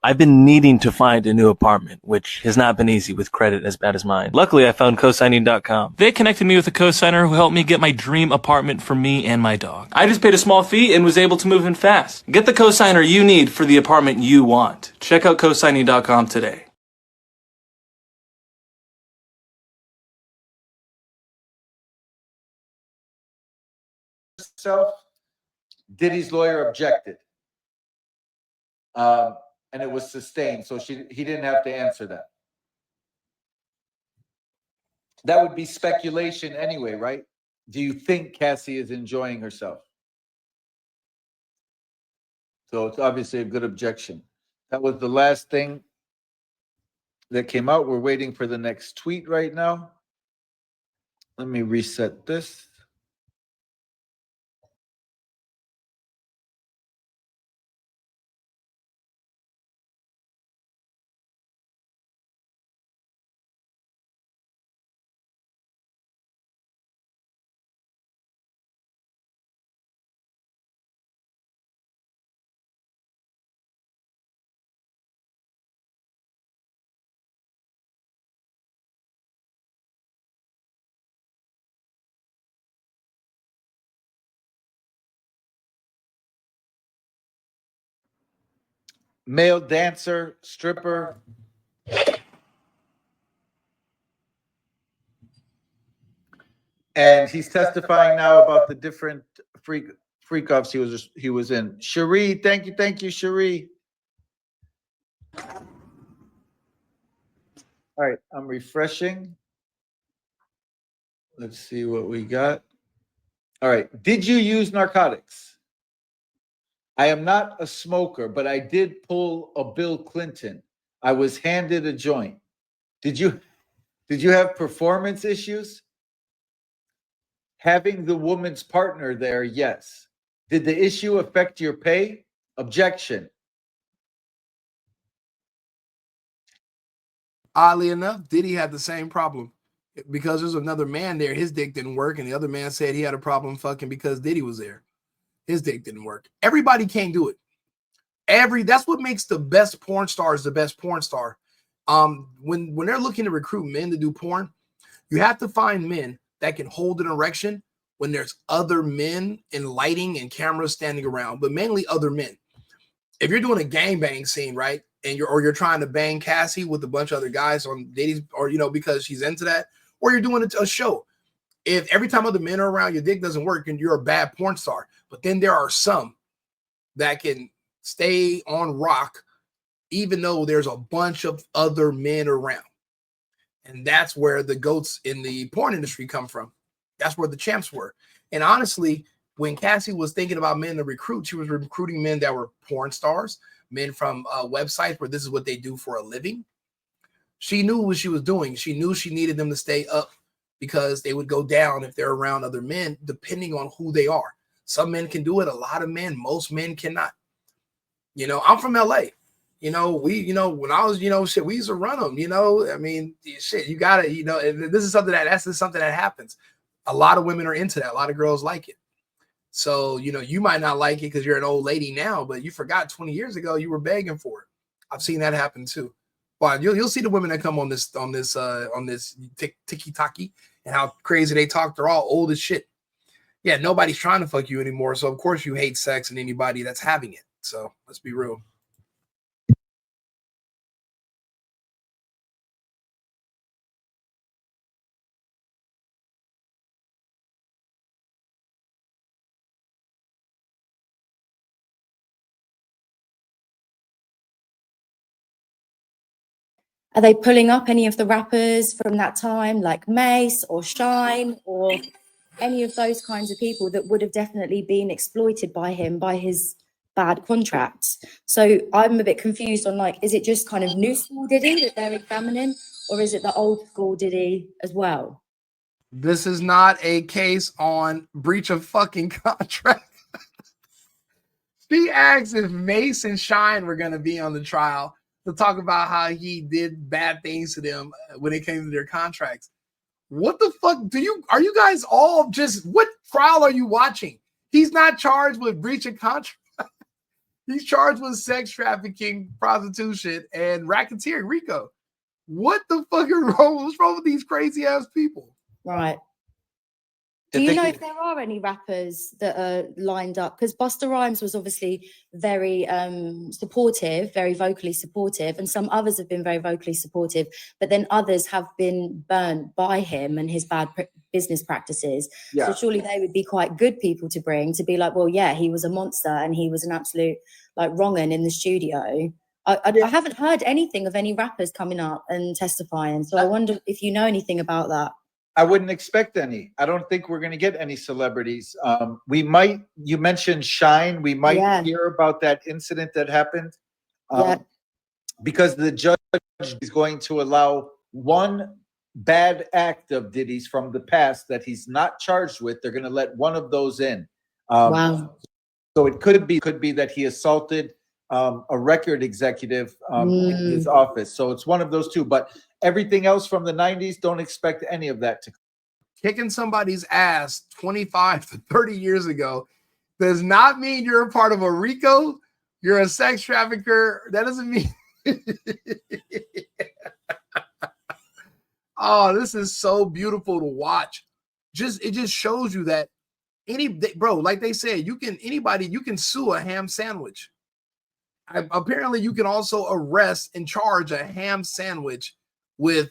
I've been needing to find a new apartment, which has not been easy with credit as bad as mine. Luckily, I found cosigning.com. They connected me with a cosigner who helped me get my dream apartment for me and my dog. I just paid a small fee and was able to move in fast. Get the cosigner you need for the apartment you want. Check out cosigning.com today. Diddy's lawyer objected. And it was sustained, so he didn't have to answer that. That would be speculation anyway, right? Do you think Cassie is enjoying herself? So it's obviously a good objection. That was the last thing that came out. We're waiting for the next tweet right now. Let me reset this. Male dancer, stripper. And he's testifying now about the different freak-offs he was in. Cherie, thank you, Cherie. All right, I'm refreshing. Let's see what we got. All right, did you use narcotics? I am not a smoker, but I did pull a Bill Clinton. I was handed a joint. Did you have performance issues? Having the woman's partner there, yes. Did the issue affect your pay? Objection. Oddly enough, Diddy had the same problem. Because there's another man there, his dick didn't work, and the other man said he had a problem fucking because Diddy was there. His dick didn't work. Everybody can't do it. That's what makes the best porn stars the best porn star. When they're looking to recruit men to do porn, you have to find men that can hold an erection when there's other men and lighting and cameras standing around, but mainly other men. If you're doing a gangbang scene, right, and you're trying to bang Cassie with a bunch of other guys on Diddy's, or because she's into that, or you're doing a show. If every time other men are around, your dick doesn't work, and you're a bad porn star. But then there are some that can stay on rock, even though there's a bunch of other men around. And that's where the GOATs in the porn industry come from. That's where the champs were. And honestly, when Cassie was thinking about men to recruit, she was recruiting men that were porn stars, men from websites where this is what they do for a living. She knew what she was doing. She knew she needed them to stay up because they would go down if they're around other men, depending on who they are. Some men can do it. A lot of men, most men cannot. I'm from LA. When I was, shit, we used to run them, I mean, shit, you got to, this is something that happens. A lot of women are into that. A lot of girls like it. So, you might not like it because you're an old lady now, but you forgot 20 years ago, you were begging for it. I've seen that happen too. But you'll see the women that come on this tiki-taki and how crazy they talk. They're all old as shit. Yeah, nobody's trying to fuck you anymore. So of course you hate sex and anybody that's having it. So let's be real. Are they pulling up any of the rappers from that time, like Mace or Shine or any of those kinds of people that would have definitely been exploited by him, by his bad contracts? So I'm a bit confused on, is it just kind of new school Diddy that they're examining, or is it the old school Diddy as well? This is not a case on breach of fucking contract. She asked if Mace and Shine were going to be on the trial to talk about how he did bad things to them when it came to their contracts. What the fuck are you guys all just, what trial are you watching? He's not charged with breach of contract. He's charged with sex trafficking, prostitution, and racketeering. Rico, what the fuck is wrong? What's wrong with these crazy ass people? Right. Do you know if there are any rappers that are lined up? Because Busta Rhymes was obviously very supportive, very vocally supportive, and some others have been very vocally supportive, but then others have been burnt by him and his bad business practices. Yeah. So surely they would be quite good people to bring, to be like, well, yeah, he was a monster and he was an absolute like wrong'un in the studio. I haven't heard anything of any rappers coming up and testifying, so I wonder if you know anything about that. I wouldn't expect any. I don't think we're going to get any celebrities. We might, you mentioned Shine. We might hear about that incident that happened because the judge is going to allow one bad act of Diddy's from the past that he's not charged with. They're going to let one of those in. Wow. So it could be that he assaulted a record executive in his office. So it's one of those two. But everything else from the 90s, don't expect any of that to come. Kicking somebody's ass 25 to 30 years ago does not mean you're a part of a RICO. You're a sex trafficker. That doesn't mean. Oh, this is so beautiful to watch. It just shows you that bro, like they said, you can sue a ham sandwich. Apparently, you can also arrest and charge a ham sandwich with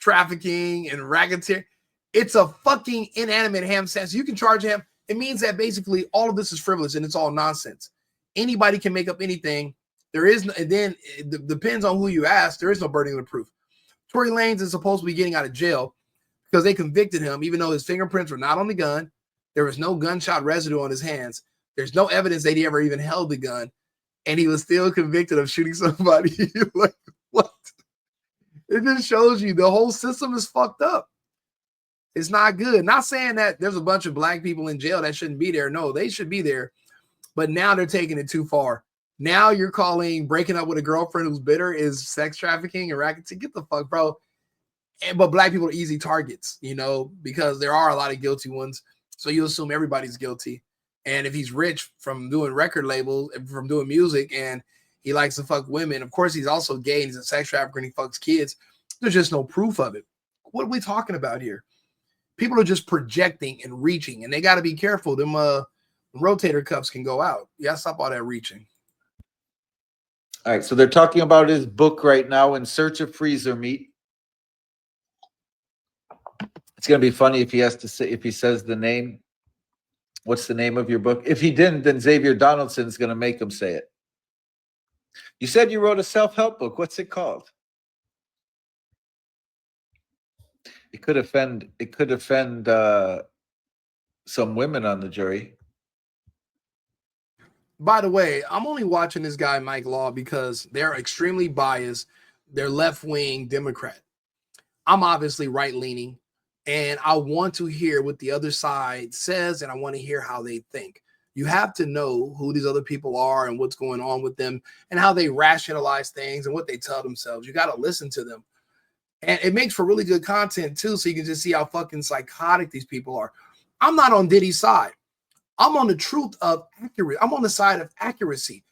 trafficking and racketeering. It's a fucking inanimate ham sandwich. You can charge him. It means that basically all of this is frivolous and it's all nonsense. Anybody can make up anything. There is no, and then it depends on who you ask. There is no burden of proof. Tory Lanez is supposed to be getting out of jail because they convicted him, even though his fingerprints were not on the gun. There was no gunshot residue on his hands. There's no evidence that he ever even held the gun. And he was still convicted of shooting somebody. Like, what? It just shows you the whole system is fucked up. It's not good. Not saying that there's a bunch of black people in jail that shouldn't be there. No, they should be there. But now they're taking it too far. Now you're calling breaking up with a girlfriend who's bitter is sex trafficking and racketeering. Get the fuck, bro. But black people are easy targets, you know, because there are a lot of guilty ones. So you assume everybody's guilty. And if he's rich from doing record labels, from doing music, and he likes to fuck women, of course, he's also gay and he's a sex trafficker and he fucks kids. There's just no proof of it. What are we talking about here? People are just projecting and reaching, and they got to be careful. Them rotator cuffs can go out. Yeah, stop all that reaching. All right, so they're talking about his book right now, In Search of Freezer Meat. It's going to be funny if he has to say, if he says the name. What's the name of your book? If he didn't, then Xavier Donaldson's going to make him say it. You said you wrote a self-help book. What's it called? It could offend some women on the jury. By the way, I'm only watching this guy, Mike Law, because they're extremely biased. They're left-wing Democrat. I'm obviously right-leaning. And I want to hear what the other side says, and I want to hear how they think. You have to know who these other people are and what's going on with them and how they rationalize things and what they tell themselves. You got to listen to them. And it makes for really good content, too, so you can just see how fucking psychotic these people are. I'm not on Diddy's side. I'm on the truth of accurate. I'm on the side of accuracy.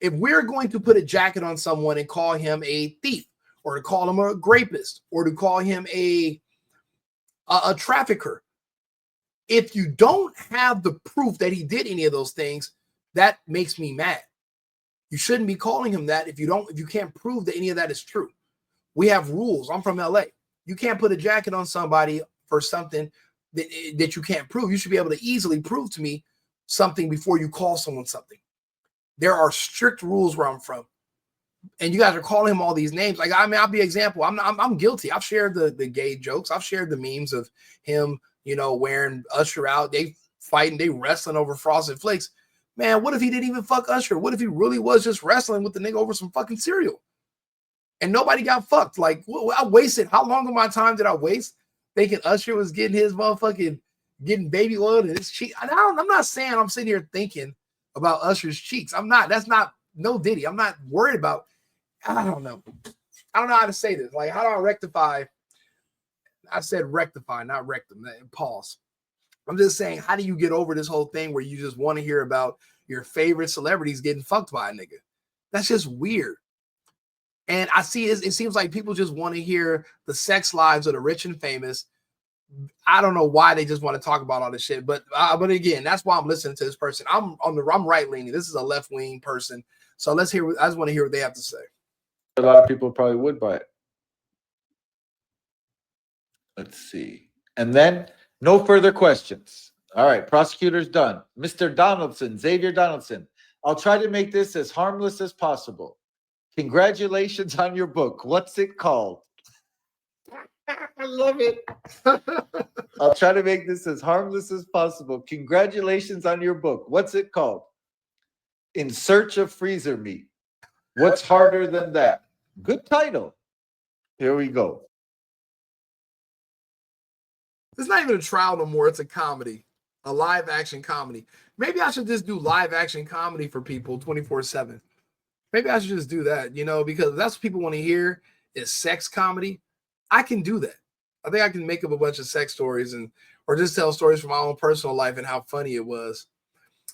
If we're going to put a jacket on someone and call him a thief or to call him a rapist or to call him a trafficker, if you don't have the proof that he did any of those things, that makes me mad. You shouldn't be calling him that if you can't prove that any of that is true. We have rules. I'm from LA. You can't put a jacket on somebody for something that you can't prove. You should be able to easily prove to me something before you call someone something. There are strict rules where I'm from. And you guys are calling him all these names. Like, I mean, I'll be an example. I'm guilty. I've shared the gay jokes. I've shared the memes of him, you know, wearing Usher out. They fighting, they wrestling over Frosted Flakes. Man, what if he didn't even fuck Usher? What if he really was just wrestling with the nigga over some fucking cereal? And nobody got fucked. Like, I wasted, how long of my time did I waste thinking Usher was getting his motherfucking, getting baby oil in his cheek? I'm not saying I'm sitting here thinking about Usher's cheeks. I'm not. That's not, no Diddy. I'm not worried about, I don't know. I don't know how to say this. Like, how do I rectify? I said rectify, not rectum. Pause. I'm just saying, how do you get over this whole thing where you just want to hear about your favorite celebrities getting fucked by a nigga. That's just weird. And I see it seems like people just want to hear the sex lives of the rich and famous. I don't know why they just want to talk about all this shit, but again, that's why I'm listening to this person. I'm right leaning. This is a left wing person, so let's hear. I just want to hear what they have to say. A lot of people probably would buy it. Let's see, and then no further questions. All right, prosecutor's done. Mr. Donaldson, Xavier Donaldson. I'll try to make this as harmless as possible. Congratulations on your book. What's it called? I love it. I'll try to make this as harmless as possible. Congratulations on your book. What's it called? In Search of Freezer Meat. What's harder than that? Good title. Here we go. It's not even a trial no more. It's a comedy, a live action comedy. Maybe I should just do live action comedy for people 24/7. Maybe I should just do that, you know, because that's what people want to hear is sex comedy. I can do that. I think I can make up a bunch of sex stories or just tell stories from my own personal life and how funny it was.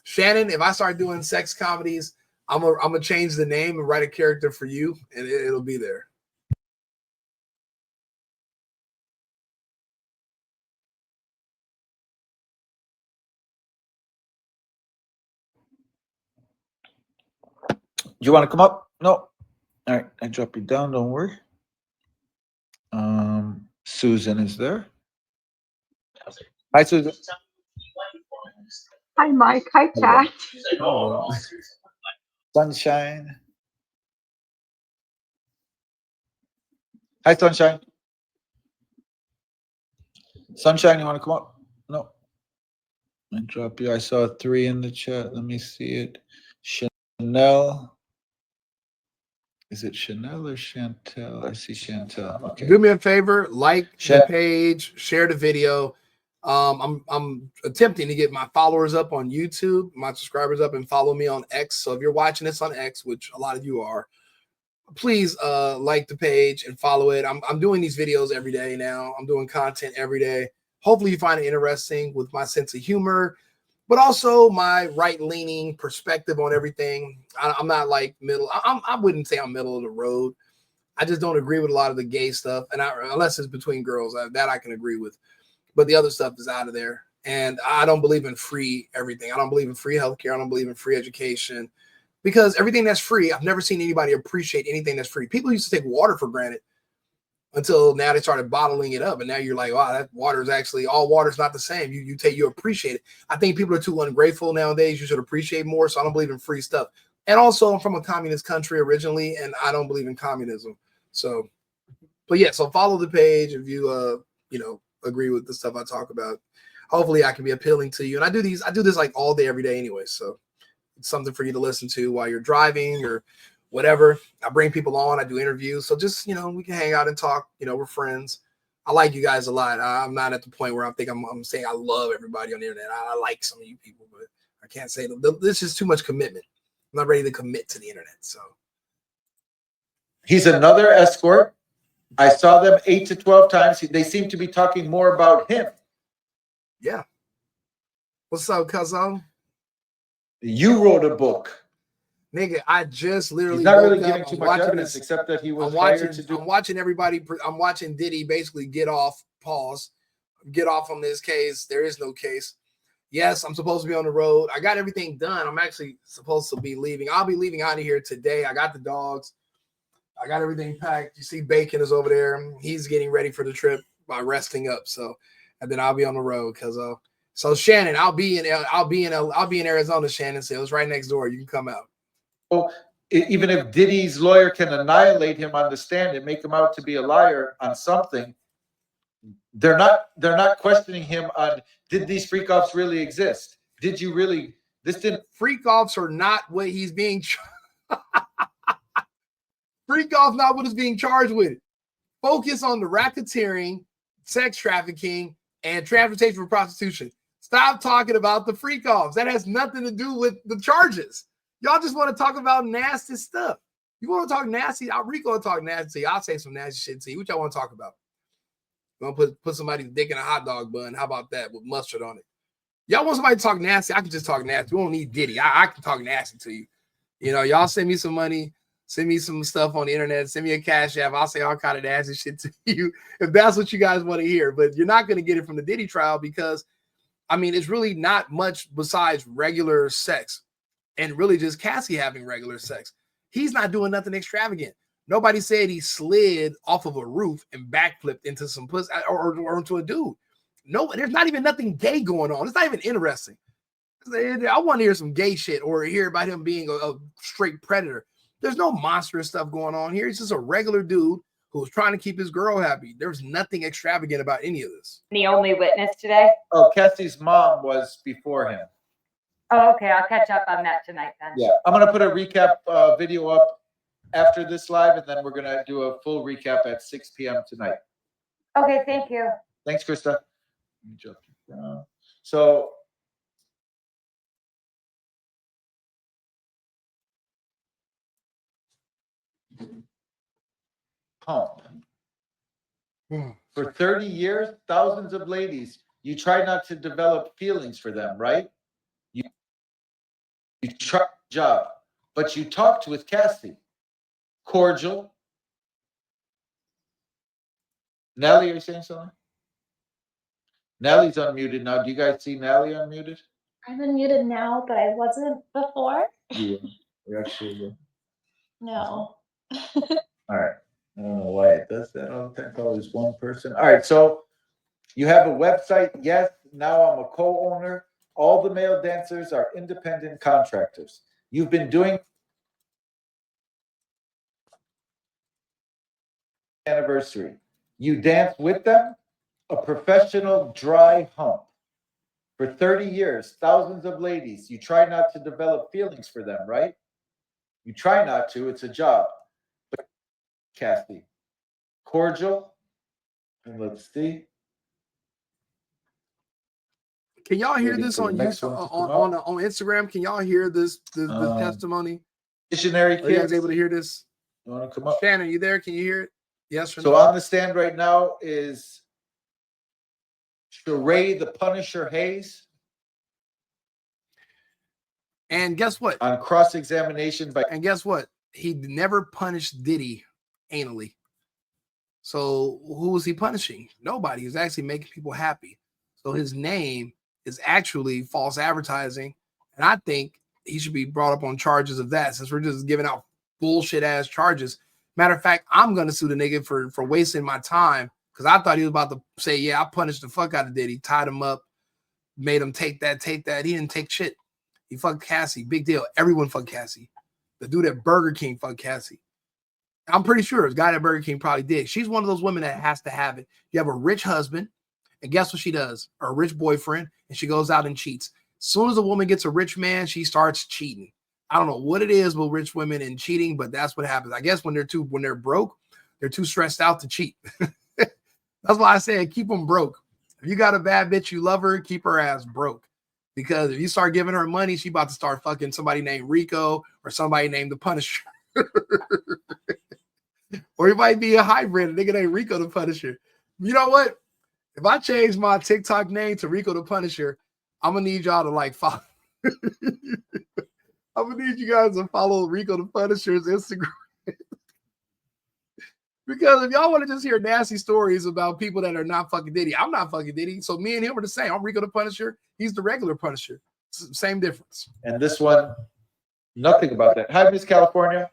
Shannon, if I start doing sex comedies, I'm gonna change the name and write a character for you, and it'll be there. Do you want to come up? No. All right, I drop you down. Don't worry. Susan is there. Hi, Susan. Hi, Mike. Hi, Kat. Hello. Sunshine. Hi, Sunshine. Sunshine, you want to come up? No. I drop you. I saw 3 in the chat. Let me see it. Chanel. Is it Chanel or Chantel? I see Chantel. Okay. Do me a favor, like the page, share the video. I'm attempting to get my followers up on YouTube, my subscribers up, and follow me on X. So if you're watching this on X, which a lot of you are, please like the page and follow it. I'm doing these videos every day now. I'm doing content every day. Hopefully you find it interesting with my sense of humor, but also my right-leaning perspective on everything. I'm not like middle. I wouldn't say I'm middle of the road. I just don't agree with a lot of the gay stuff, and unless it's between girls, that I can agree with. But the other stuff is out of there. And I don't believe in free everything. I don't believe in free healthcare. I don't believe in free education, because everything that's free, I've never sine anybody appreciate anything that's free. People used to take water for granted until now they started bottling it up. And now you're like, wow, that water is actually, all water's not the same. You appreciate it. I think people are too ungrateful nowadays. You should appreciate more. So I don't believe in free stuff. And also I'm from a communist country originally, and I don't believe in communism. So, but yeah, so follow the page if you, agree with the stuff I talk about. Hopefully I can be appealing to you. And I do this like all day, every day anyway. So it's something for you to listen to while you're driving or whatever. I bring people on, I do interviews. So just, we can hang out and talk, we're friends. I like you guys a lot. I'm not at the point where I'm saying I love everybody on the internet. I like some of you people, but I can't say this is too much commitment. I'm not ready to commit to the internet. So he's another escort. I saw them 8 to 12 times. They seem to be talking more about him. Yeah. What's up, cousin? You wrote a book. Nigga, I just literally. He's not really giving too much evidence, except that he was hired to do. I'm watching everybody. I'm watching Diddy basically get off on this case. There is no case. Yes, I'm supposed to be on the road. I got everything done. I'm actually supposed to be leaving. I'll be leaving out of here today. I got the dogs. I got everything packed. You see Bacon is over there. He's getting ready for the trip by resting up. So, and then I'll be on the road because so Shannon, I'll be in Arizona, Shannon. So it's right next door. You can come out. Well, even if Diddy's lawyer can annihilate him on the stand and make him out to be a liar on something, they're not questioning him on, did these freak-offs really exist? Did you really, freak-offs are not what he's being freak-off not what is being charged with. Focus on the racketeering, sex trafficking, and transportation for prostitution. Stop talking about the freak-offs. That has nothing to do with the charges. Y'all just want to talk about nasty stuff. You want to talk nasty? Rico will talk nasty. I'll say some nasty shit to you. What y'all want to talk about? You want to put somebody's dick in a hot dog bun? How about that with mustard on it? Y'all want somebody to talk nasty? I can just talk nasty. We don't need Diddy. I can talk nasty to you. You know, y'all send me some money, send me some stuff on the internet, send me a cash app. I'll say all kind of nasty shit to you if that's what you guys want to hear. But you're not going to get it from the Diddy trial because, I mean, it's really not much besides regular sex and really just Cassie having regular sex. He's not doing nothing extravagant. Nobody said he slid off of a roof and backflipped into some pussy or into a dude. No, there's not even nothing gay going on. It's not even interesting. I want to hear some gay shit or hear about him being a straight predator. There's no monstrous stuff going on here. He's just a regular dude who's trying to keep his girl happy. There's nothing extravagant about any of this. The only witness today? Oh, Cassie's mom was before him. Oh, okay. I'll catch up on that tonight then. Yeah, I'm going to put a recap video up after this live, and then we're going to do a full recap at 6 p.m. tonight. Okay, thank you. Thanks, Krista. Let me jump down. So, pump. For 30 years, thousands of ladies, you try not to develop feelings for them, right? You try job, but you talked with Cassie. Cordial. Nelly, are you saying something? Nelly's unmuted now. Do you guys see Nelly unmuted? I'm unmuted now, but I wasn't before. Yeah, we actually were. No. All right. I don't know why it does that all the time. It's always one person. All right. So you have a website. Yes. Now I'm a co-owner. All the male dancers are independent contractors. You've been doing anniversary. You dance with them, a professional dry hump. For 30 years, thousands of ladies. You try not to develop feelings for them, right? You try not to. It's a job. But Kathy, cordial. And let's see. Can y'all hear this on YouTube, on Instagram? Can y'all hear this testimony? Missionary kids. Are you guys able to hear this? You want to come up? Shannon, you there? Can you hear it? Yes or no? So on the stand right now is Sheree the Punisher Hayes. And guess what? On cross-examination by... And guess what? He never punished Diddy anally. So who was he punishing? Nobody. He was actually making people happy. So his name is actually false advertising. And I think he should be brought up on charges of that since we're just giving out bullshit ass charges. Matter of fact, I'm going to sue the nigga for wasting my time because I thought he was about to say, yeah, I punished the fuck out of Diddy, tied him up, made him take that. He didn't take shit. He fucked Cassie. Big deal. Everyone fucked Cassie. The dude at Burger King fucked Cassie. I'm pretty sure the guy at Burger King probably did. She's one of those women that has to have it. You have a rich husband, and guess what she does? Or a rich boyfriend, and she goes out and cheats. As soon as a woman gets a rich man, she starts cheating. I don't know what it is with rich women and cheating, but that's what happens. I guess when they're broke, they're too stressed out to cheat. That's why I said keep them broke. If you got a bad bitch, you love her, keep her ass broke. Because if you start giving her money, she about to start fucking somebody named Rico or somebody named the Punisher. Or it might be a hybrid, a nigga named Rico the Punisher. You know what? If I change my TikTok name to Rico the Punisher, I'm gonna need y'all to like follow. I'm gonna need you guys to follow Rico the Punisher's Instagram. Because if y'all want to just hear nasty stories about people that are not fucking Diddy, I'm not fucking Diddy. So me and him are the same. I'm Rico the Punisher. He's the regular Punisher. Same difference. And this one, nothing about that. Hi, Miss California.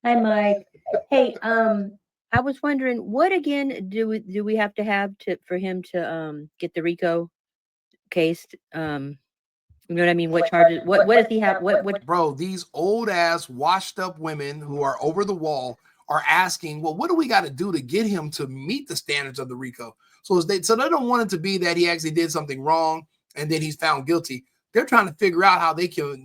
Hi, Mike. Hey, I was wondering, what again do we have to have for him to get the RICO case? You know what I mean? What charges? What does he have? What? Bro, these old ass washed up women who are over the wall are asking, well, what do we got to do to get him to meet the standards of the RICO? So they don't want it to be that he actually did something wrong and then he's found guilty. They're trying to figure out how they can,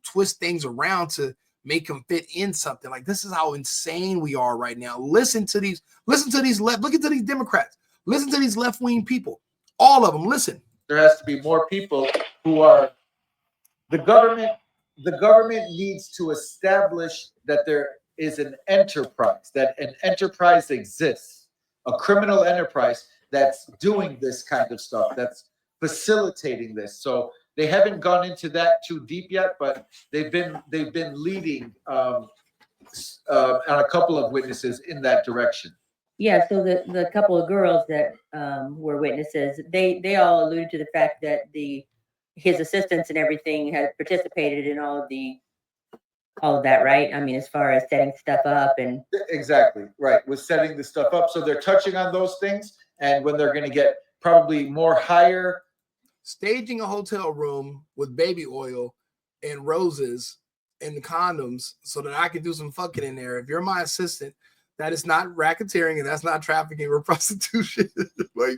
twist things around to make him fit in something. Like, this is how insane we are right now. Listen to these look into these Democrats. Listen to these left-wing people. All of them, listen. There has to be more people who are the government needs to establish that there is an enterprise, that an enterprise exists, a criminal enterprise that's doing this kind of stuff, that's facilitating this. So they haven't gone into that too deep yet, but they've been leading on a couple of witnesses in that direction. Yeah, so the couple of girls that were witnesses, they all alluded to the fact that his assistants and everything had participated in all of that, right? I mean, as far as setting stuff up and Exactly, right. Was setting the stuff up. So they're touching on those things, and when they're going to get probably more higher. Staging a hotel room with baby oil and roses and condoms so that I can do some fucking in there. If you're my assistant, that is not racketeering and that's not trafficking or prostitution. Like,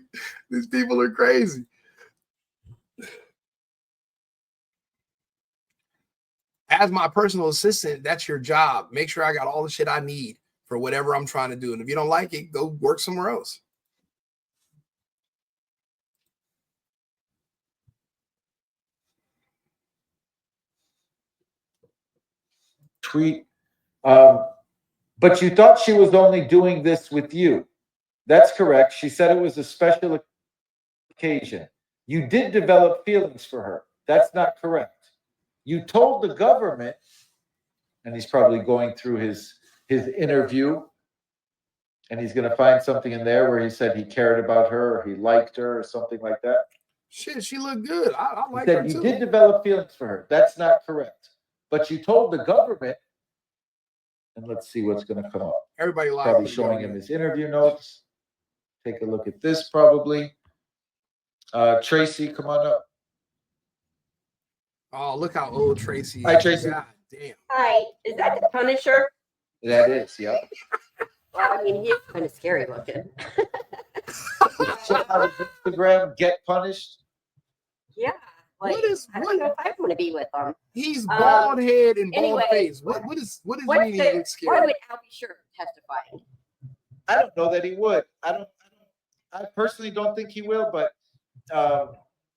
these people are crazy. As my personal assistant, that's your job. Make sure I got all the shit I need for whatever I'm trying to do. And if you don't like it, go work somewhere else. Tweet. But you thought she was only doing this with you. That's correct. She said it was a special occasion. You did develop feelings for her. That's not correct. You told the government, and he's probably going through his interview, and he's going to find something in there where he said he cared about her or he liked her or something like that. Shit, she looked good. I like He her said too. you did develop feelings for her. That's not correct. But you told the government, and let's see what's going to come up. Everybody lied. Probably showing him his interview notes. Take a look at this probably. Tracy, come on up. Oh, look how old Tracy is. Hi, Tracy. God damn. Hi, is that the Punisher? That is, yeah. Well, I mean, he's kind of scary looking. Check out his Instagram, Get Punished. Yeah. Like, I don't know if I want to be with him. He's bald head and bald anyway, face. What is What's meaning he looks why scary? would Albie Sure testify? I don't know that he would. I personally don't think he will, but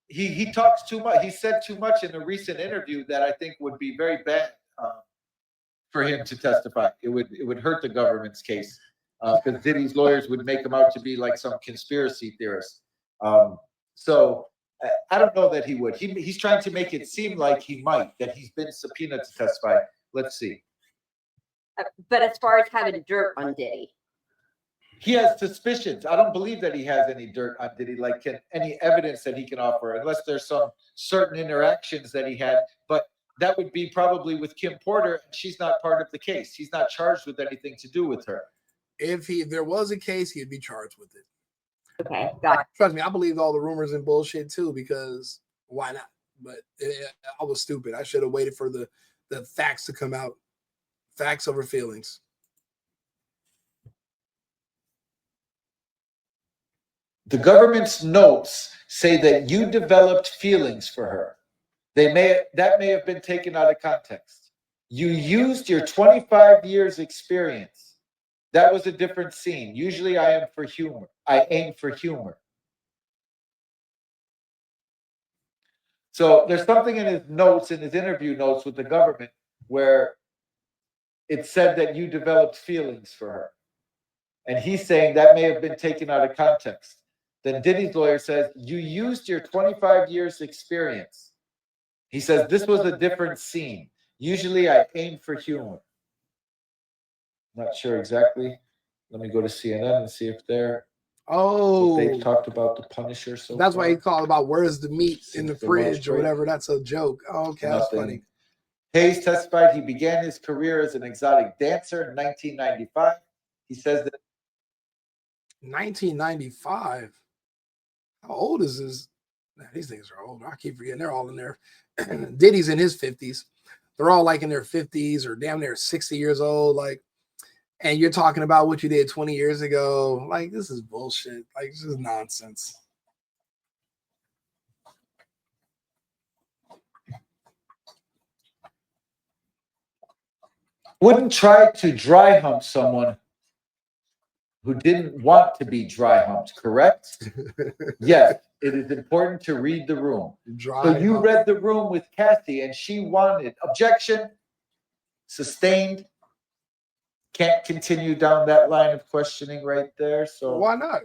he talks too much. He said too much in a recent interview that I think would be very bad for him to testify. It would hurt the government's case because Diddy's lawyers would make him out to be like some conspiracy theorist. So I don't know that he would. He's trying to make it seem like he might, that he's been subpoenaed to testify. Let's see. But as far as having dirt on Diddy, He has suspicions. I don't believe that he has any dirt on Diddy, like any evidence that he can offer, unless there's some certain interactions that he had. But that would be probably with Kim Porter, and she's not part of the case. He's not charged with anything to do with her. If there was a case, he'd be charged with it. okay, got it. Trust me, I believed all the rumors and bullshit too, because why not? But I was stupid. I should have waited for the facts to come out. Facts over feelings. The government's notes say that you developed feelings for her. That may have been taken out of context. You used your 25 years experience. That was a different scene. Usually I aim for humor. So there's something in his notes, in his interview notes with the government, where it said that you developed feelings for her. And he's saying that may have been taken out of context. Then Diddy's lawyer says, you used your 25 years experience. He says, this was a different scene. Usually I aim for humor. Not sure exactly. Let me go to CNN and see if they've talked about the Punisher. So that's far. why he called about where's the meat in the fridge or whatever. That's a joke. Oh, okay, that's funny. Hayes testified he began his career as an exotic dancer in 1995. He says that 1995. How old is this? Man, these things are old. I keep forgetting. They're all in there. Diddy's in his 50s. They're all like in their 50s or damn near 60 years old. Like, and you're talking about what you did 20 years ago. Like, this is bullshit. Like, this is nonsense. wouldn't try to dry hump someone who didn't want to be dry humped, correct? Yes, it is important to read the room. So you read the room with Kathy and she wanted objection, sustained. Can't continue down that line of questioning right there. So why not?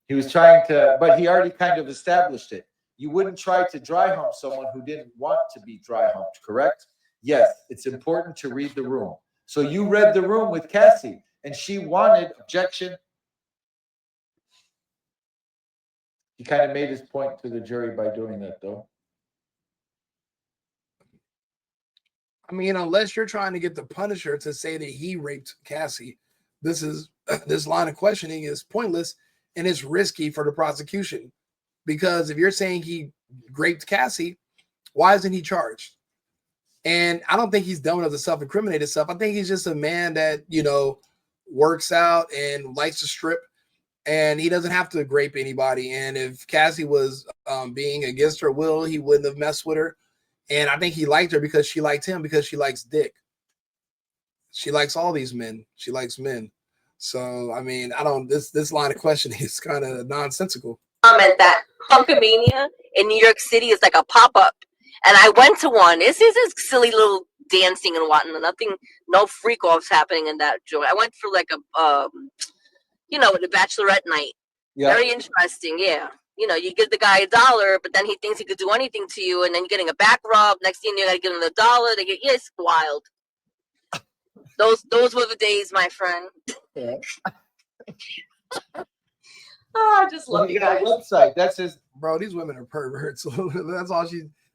He was trying to, but he already kind of established it. You wouldn't try to dry hump someone who didn't want to be dry humped, correct? Yes, it's important to read the room. So you read the room with Cassie, and she wanted objection. He kind of made his point to the jury by doing that, though. I mean, unless you're trying to get the Punisher to say that he raped Cassie, this line of questioning is pointless and it's risky for the prosecution. Because if you're saying he raped Cassie, why isn't he charged? And I don't think he's done enough to self-incriminate himself. I think he's just a man that, you know, works out and likes to strip, and he doesn't have to rape anybody. And if Cassie was being against her will, he wouldn't have messed with her. And I think he liked her because she liked him, because she likes dick. She likes all these men. She likes men. So, I mean, this line of questioning is kind of nonsensical. Comment that Hunkamania in New York City is like a pop-up. And I went to one. This is a silly little dancing and whatnot. Nothing, no freak-offs happening in that joint. I went for like a, you know, the bachelorette night. Yeah. Very interesting, yeah. You know, you give the guy $1, but then he thinks he could do anything to you, and then you're getting a back rub. Next thing you gotta give him the $1. They get, yeah, it's wild. Those were the days, my friend. Yeah. Oh, I just love you guys. Website. That's his. Bro, these women are perverts. That's all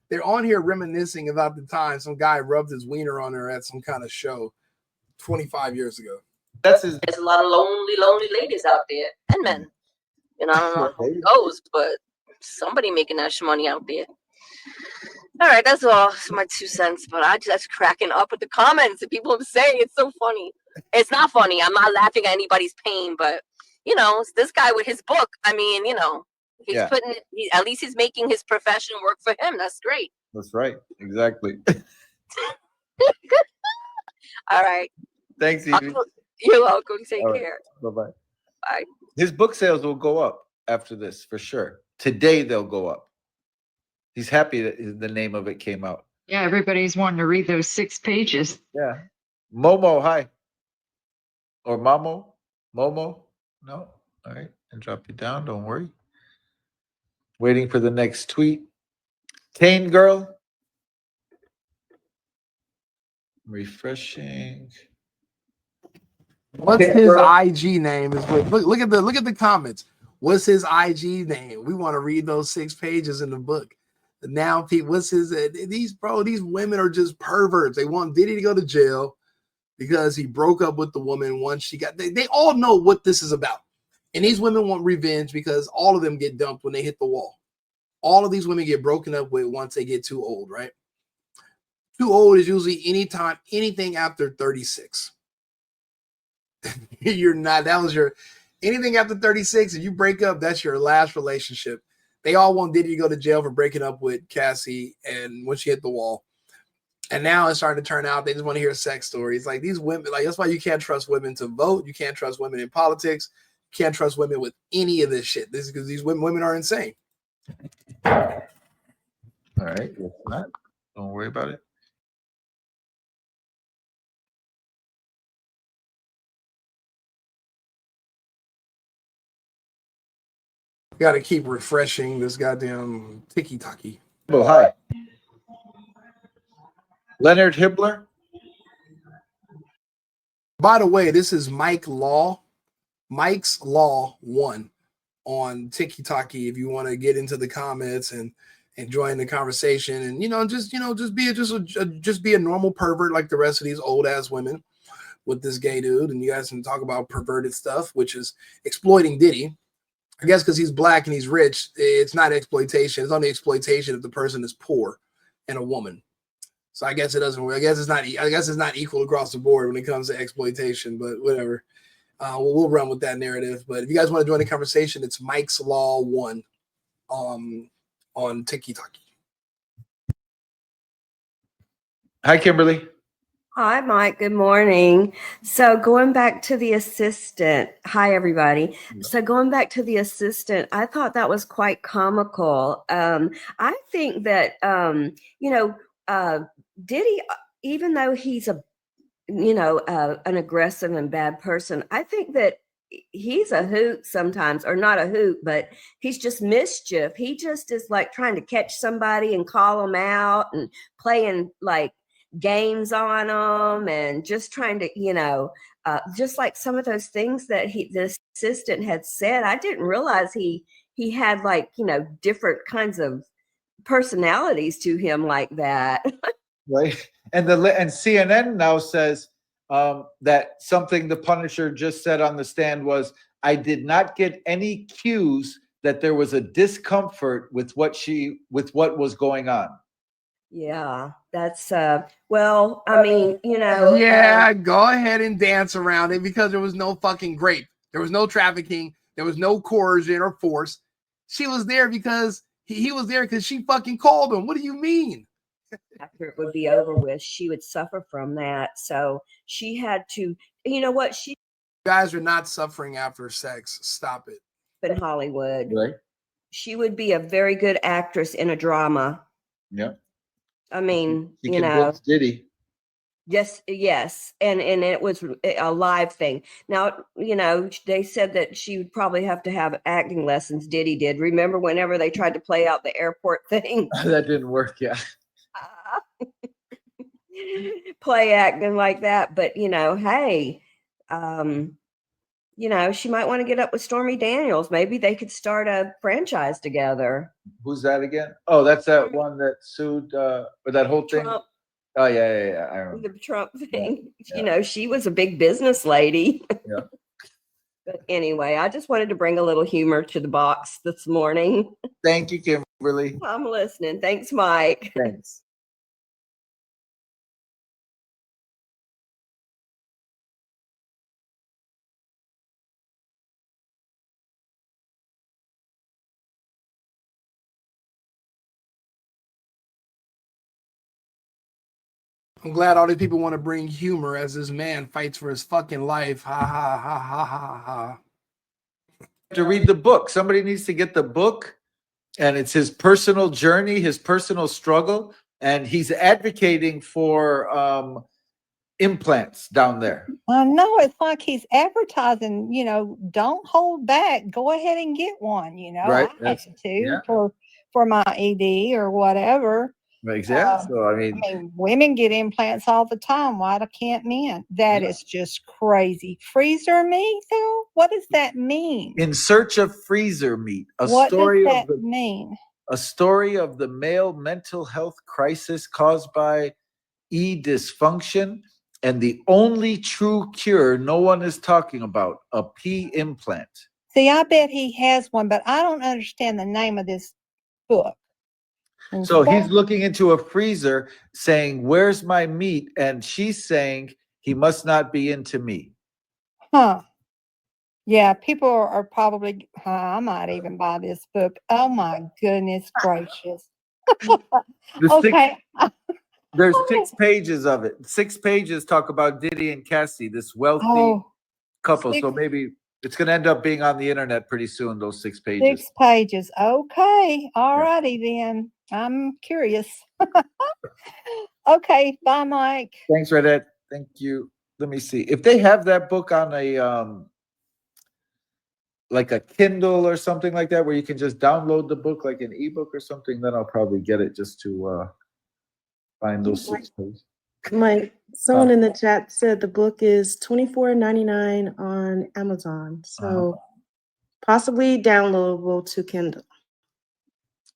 they're on here reminiscing about the time some guy rubbed his wiener on her at some kind of show 25 years ago. That's his. There's a lot of lonely ladies out there and men. You know, I don't know how it goes, but somebody making that money out there. All right, that's all. That's my 2 cents. But I just cracking up with the comments that people are saying. It's so funny. It's not funny. I'm not laughing at anybody's pain, but you know, it's this guy with his book. I mean, you know, he's putting it, at least he's making his profession work for him. That's great. That's right. Exactly. All right. Thanks, Evie. You're welcome. Take care. Bye-bye. Bye. His book sales will go up after this for sure. Today they'll go up. He's happy that the name of it came out. Yeah, everybody's wanting to read those 6 pages. Yeah. Momo, hi. Or Mamo? Momo? No? All right. And drop you down. Don't worry. Waiting for the next tweet. Tane girl. Refreshing. What's his IG name? Look at the comments. What's his IG name? We want to read those 6 pages in the book. Now, people, what's his? These women are just perverts. They want Diddy to go to jail because he broke up with the woman once she got. They all know what this is about, and these women want revenge because all of them get dumped when they hit the wall. All of these women get broken up with once they get too old, right? Too old is usually anything after 36. You're not. That was your anything after 36, and you break up. That's your last relationship. They all want Diddy to go to jail for breaking up with Cassie and when she hit the wall. And now it's starting to turn out they just want to hear sex stories. Like these women, like that's why you can't trust women to vote. You can't trust women in politics. You can't trust women with any of this shit. This is because these women are insane. All right. Don't worry about it. Got to keep refreshing this goddamn tiki-taki. Oh, hi. Leonard Hibbler. By the way, this is Mike's Law 1 on tiki-taki. If you want to get into the comments and join the conversation, and just be a normal pervert like the rest of these old ass women with this gay dude, and you guys can talk about perverted stuff, which is exploiting Diddy. I guess because he's black and he's rich, it's not exploitation. It's only exploitation if the person is poor and a woman. So I guess it doesn't work. I guess it's not equal across the board when it comes to exploitation, but whatever. We'll run with that narrative. But if you guys want to join the conversation, it's Mike's Law 1 on tiki-taki. Hi, Kimberly. Hi, Mike. Good morning. So going back to the assistant. Hi, everybody. So going back to the assistant, I thought that was quite comical. I think that, Diddy, even though he's an aggressive and bad person, I think that he's a hoot sometimes, or not a hoot, but he's just mischief. He just is like trying to catch somebody and call them out and playing like games on them and just trying to, just like some of those things that the assistant had said. I didn't realize he had like, different kinds of personalities to him like that. Right. And CNN now says that something the Punisher just said on the stand was, I did not get any cues that there was a discomfort with what was going on. Yeah, that's well, I mean, Yeah, go ahead and dance around it, because there was no fucking rape. There was no trafficking. There was no coercion or force. She was there because he was there because she fucking called him. What do you mean? After it would be over with, she would suffer from that. So she had to, you guys are not suffering after sex. Stop it. in Hollywood. Right. She would be a very good actress in a drama. Yeah. I mean, She convinced Diddy. Yes. And it was a live thing. Now, they said that she would probably have to have acting lessons. Diddy did. Remember whenever they tried to play out the airport thing? That didn't work, yeah. Play acting like that. But, hey, she might want to get up with Stormy Daniels. Maybe they could start a franchise together. Who's that again? Oh, that's that one that sued, or that whole thing. Trump. Oh, yeah. I remember. The Trump thing. Yeah. She was a big business lady. Yeah. But anyway, I just wanted to bring a little humor to the box this morning. Thank you, Kimberly. I'm listening. Thanks, Mike. Thanks. I'm glad all these people want to bring humor as this man fights for his fucking life. Ha ha ha ha ha ha. To read the book. Somebody needs to get the book, and it's his personal journey, his personal struggle, and he's advocating for implants down there. I know, it's like he's advertising, don't hold back. Go ahead and get one, Right. I had to for my ED or whatever. Exactly. So I mean, women get implants all the time. Why can't men? That is just crazy. Freezer meat, though? What does that mean? In Search of Freezer Meat. What does that mean? A story of the male mental health crisis caused by dysfunction and the only true cure no one is talking about, a P implant. See, I bet he has one, but I don't understand the name of this book. So he's looking into a freezer saying, where's my meat? And she's saying he must not be into me. Huh. Yeah, people are probably, I might even buy this book. Oh my goodness gracious. Okay. There's 6 pages of it. 6 pages talk about Diddy and Cassie, this wealthy couple. So maybe it's going to end up being on the internet pretty soon, those 6 pages. 6 pages. Okay. All righty then. I'm curious. Okay. Bye, Mike. Thanks, Redette. Thank you. Let me see. If they have that book on a like a Kindle or something like that, where you can just download the book like an ebook or something, then I'll probably get it just to find those 6 pages. Mike, someone in the chat said the book is $24.99 on Amazon. So possibly downloadable to Kindle.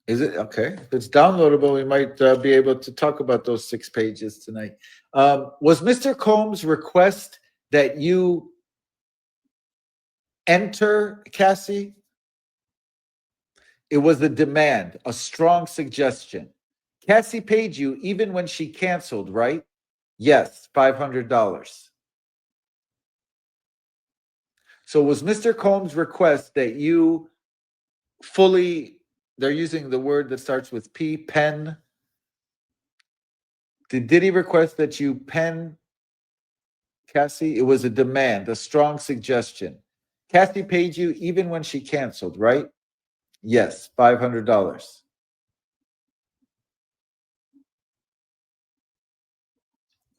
Is it? Okay. If it's downloadable, we might be able to talk about those 6 pages tonight. Was Mr. Combs' request that you enter Cassie? It was a demand, a strong suggestion. Cassie paid you even when she canceled, right? Yes, $500. So was Mr. Combs' request that you fully, they're using the word that starts with P, pen. Did he request that you pen Cassie? It was a demand, a strong suggestion. Cassie paid you even when she canceled, right? Yes, $500.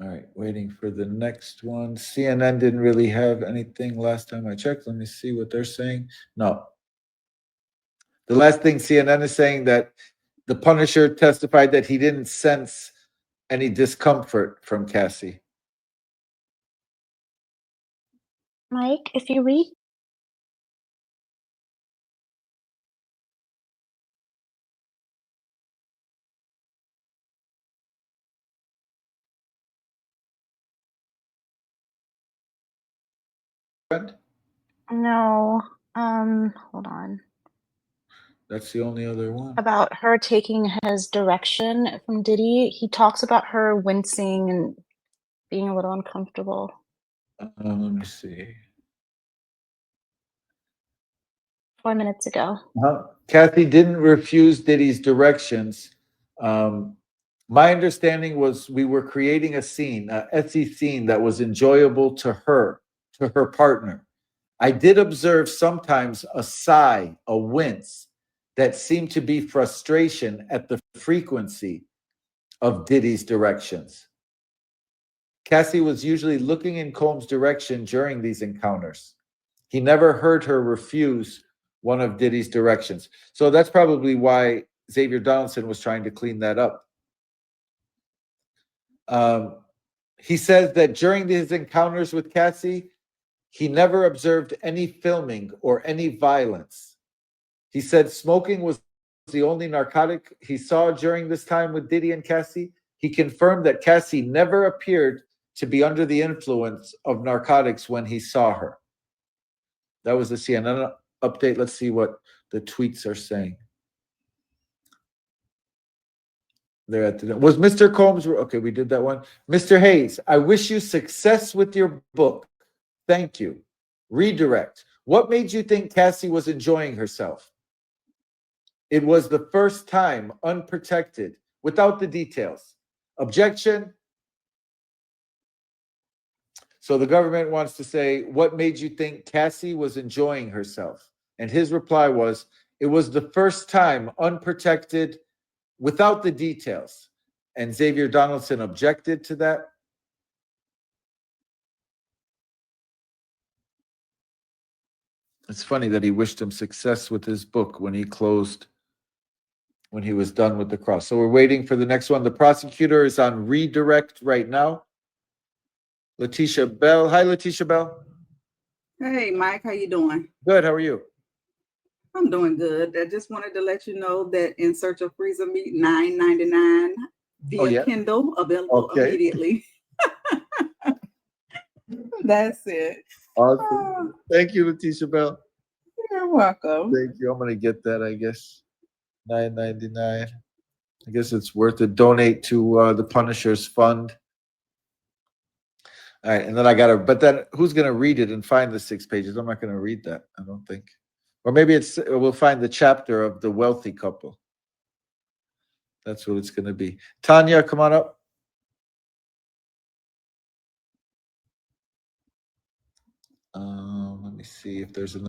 All right, waiting for the next one. CNN didn't really have anything last time I checked. Let me see what they're saying. No. The last thing CNN is saying that the Punisher testified that he didn't sense any discomfort from Cassie. Mike, if you read. No. Hold on. That's the only other one. About her taking his direction from Diddy. He talks about her wincing and being a little uncomfortable. Let me see. 4 minutes ago. Kathy didn't refuse Diddy's directions. My understanding was we were creating a scene, an Etsy scene that was enjoyable to her partner. I did observe sometimes a sigh, a wince that seemed to be frustration at the frequency of Diddy's directions. Cassie was usually looking in Combs' direction during these encounters. He never heard her refuse one of Diddy's directions. So that's probably why Xavier Donaldson was trying to clean that up. He says that during his encounters with Cassie, he never observed any filming or any violence. He said smoking was the only narcotic he saw during this time with Diddy and Cassie. He confirmed that Cassie never appeared to be under the influence of narcotics when he saw her. That was the CNN update. Let's see what the tweets are saying. They're at the, was Mr. Combs, okay, we did that one. Mr. Hayes, I wish you success with your book. Thank you. Redirect. What made you think Cassie was enjoying herself? It was the first time unprotected, without the details. Objection. So the government wants to say, what made you think Cassie was enjoying herself? And his reply was, it was the first time unprotected, without the details. And Xavier Donaldson objected to that. It's funny that he wished him success with his book when he closed, when he was done with the cross. So we're waiting for the next one. The prosecutor is on redirect right now. Letitia Bell. Hi, Letitia Bell. Hey, Mike, how you doing? Good. How are you? I'm doing good. I just wanted to let you know that In Search of Freezer Meat, $9.99 via Kindle, available immediately. That's it. Awesome. Thank you, Letitia Bell. You're welcome. Thank you. I'm gonna get that, I guess. $9.99. I guess it's worth it. Donate to the Punisher's Fund. All right, and then I gotta. But then, who's gonna read it and find the 6 pages? I'm not gonna read that. I don't think. Or maybe we'll find the chapter of the wealthy couple. That's what it's gonna be. Tanya, come on up. Let me see if there's another.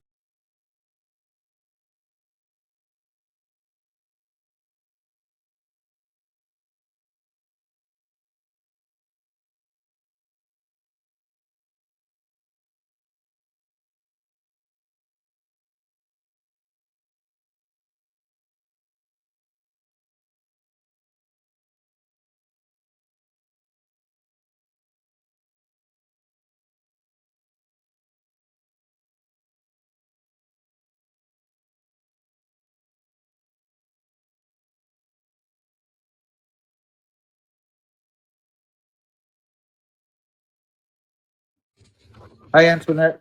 Hi, Antoinette.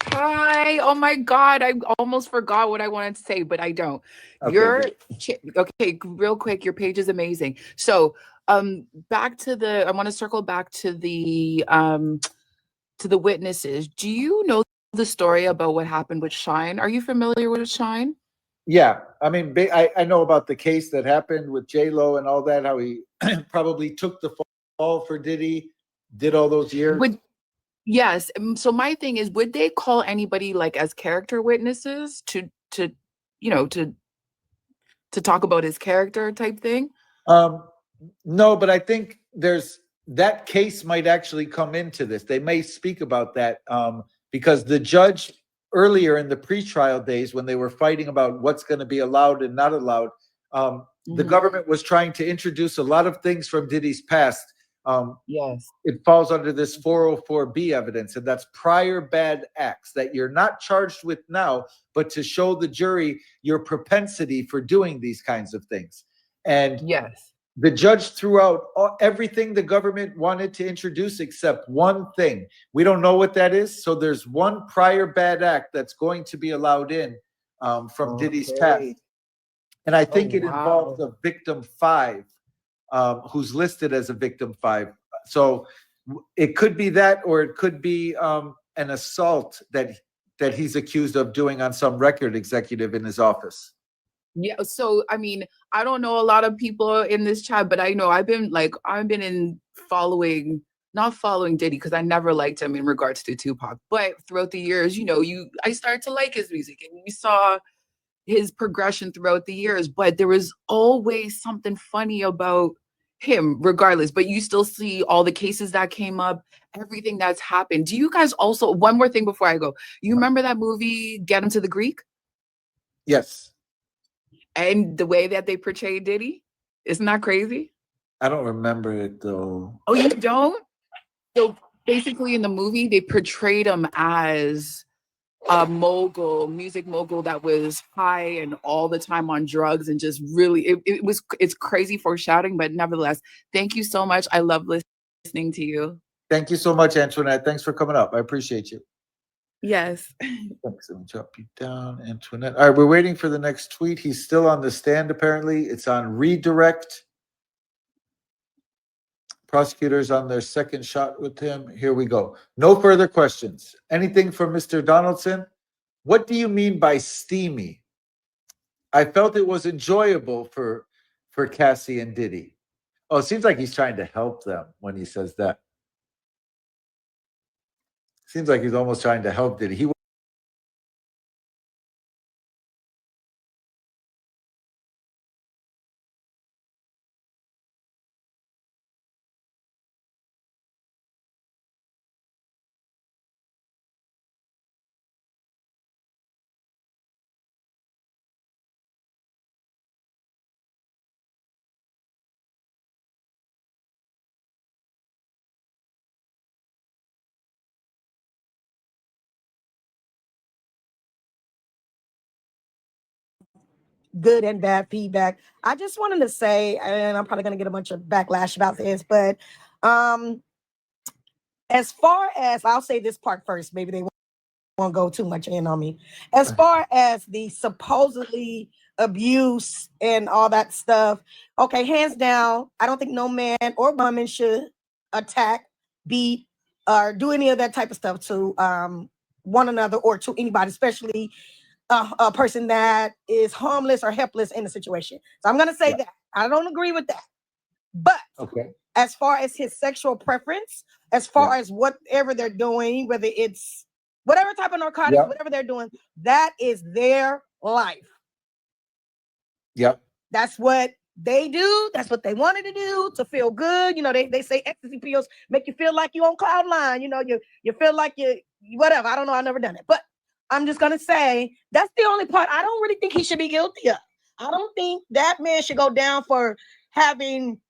Hi. Oh my God. I almost forgot what I wanted to say, but I don't. Okay, Okay, real quick, your page is amazing. So back to I want to circle back to the witnesses. Do you know the story about what happened with Shine? Are you familiar with Shine? Yeah, I mean, I know about the case that happened with J-Lo and all that, how he probably took the fall for Diddy, did all those years. Yes. So my thing is, would they call anybody like as character witnesses to talk about his character type thing? No, but I think there's that case might actually come into this. They may speak about that because the judge earlier in the pretrial days, when they were fighting about what's going to be allowed and not allowed, the government was trying to introduce a lot of things from Diddy's past. Yes. It falls under this 404B evidence, and that's prior bad acts that you're not charged with now, but to show the jury your propensity for doing these kinds of things. And yes, the judge threw out everything the government wanted to introduce except one thing. We don't know what that is. So there's one prior bad act that's going to be allowed in from Diddy's past. And I think it involves a victim 5 who's listed as a victim 5. So it could be that, or it could be an assault that he's accused of doing on some record executive in his office. Yeah. So, I mean, I don't know a lot of people in this chat, but I know I've been not following Diddy because I never liked him in regards to Tupac. But throughout the years, you know, I started to like his music, and you saw his progression throughout the years. But there was always something funny about him, regardless. But you still see all the cases that came up, everything that's happened. Do you guys also, one more thing before I go, you remember that movie, Get Him to the Greek? Yes. And the way that they portrayed Diddy, isn't that crazy? I don't remember it though. Oh, you don't? So basically in the movie, they portrayed him as a music mogul that was high and all the time on drugs, and just really, it's crazy foreshadowing, but nevertheless, thank you so much. I love listening to you. Thank you so much, Antoinette. Thanks for coming up. I appreciate you. Yes. Thanks. Let me drop you down, Antoinette. All right, we're waiting for the next tweet. He's still on the stand, apparently. It's on redirect. Prosecutors on their second shot with him. Here we go. No further questions. Anything from Mr. Donaldson? What do you mean by steamy? I felt it was enjoyable for Cassie and Diddy. Oh, it seems like he's trying to help them when he says that. Seems like he's almost trying to help Diddy. Good and bad feedback. I just wanted to say, and I'm probably going to get a bunch of backlash about this, but as far as, I'll say this part first, maybe they won't go too much in on me. As far as the supposedly abuse and all that stuff, okay, hands down, I don't think no man or woman should attack, beat, or do any of that type of stuff to one another or to anybody, especially a person that is harmless or helpless in the situation. So I'm going to say that. I don't agree with that. But as far as his sexual preference, as far as whatever they're doing, whether it's whatever type of narcotics, whatever they're doing, that is their life. Yep. That's what they do. That's what they wanted to do to feel good. You know, they say ecstasy pills make you feel like you're on cloud nine. You know, you feel like you whatever. I don't know. I've never done it. But I'm just going to say that's the only part I don't really think he should be guilty of. I don't think that man should go down for having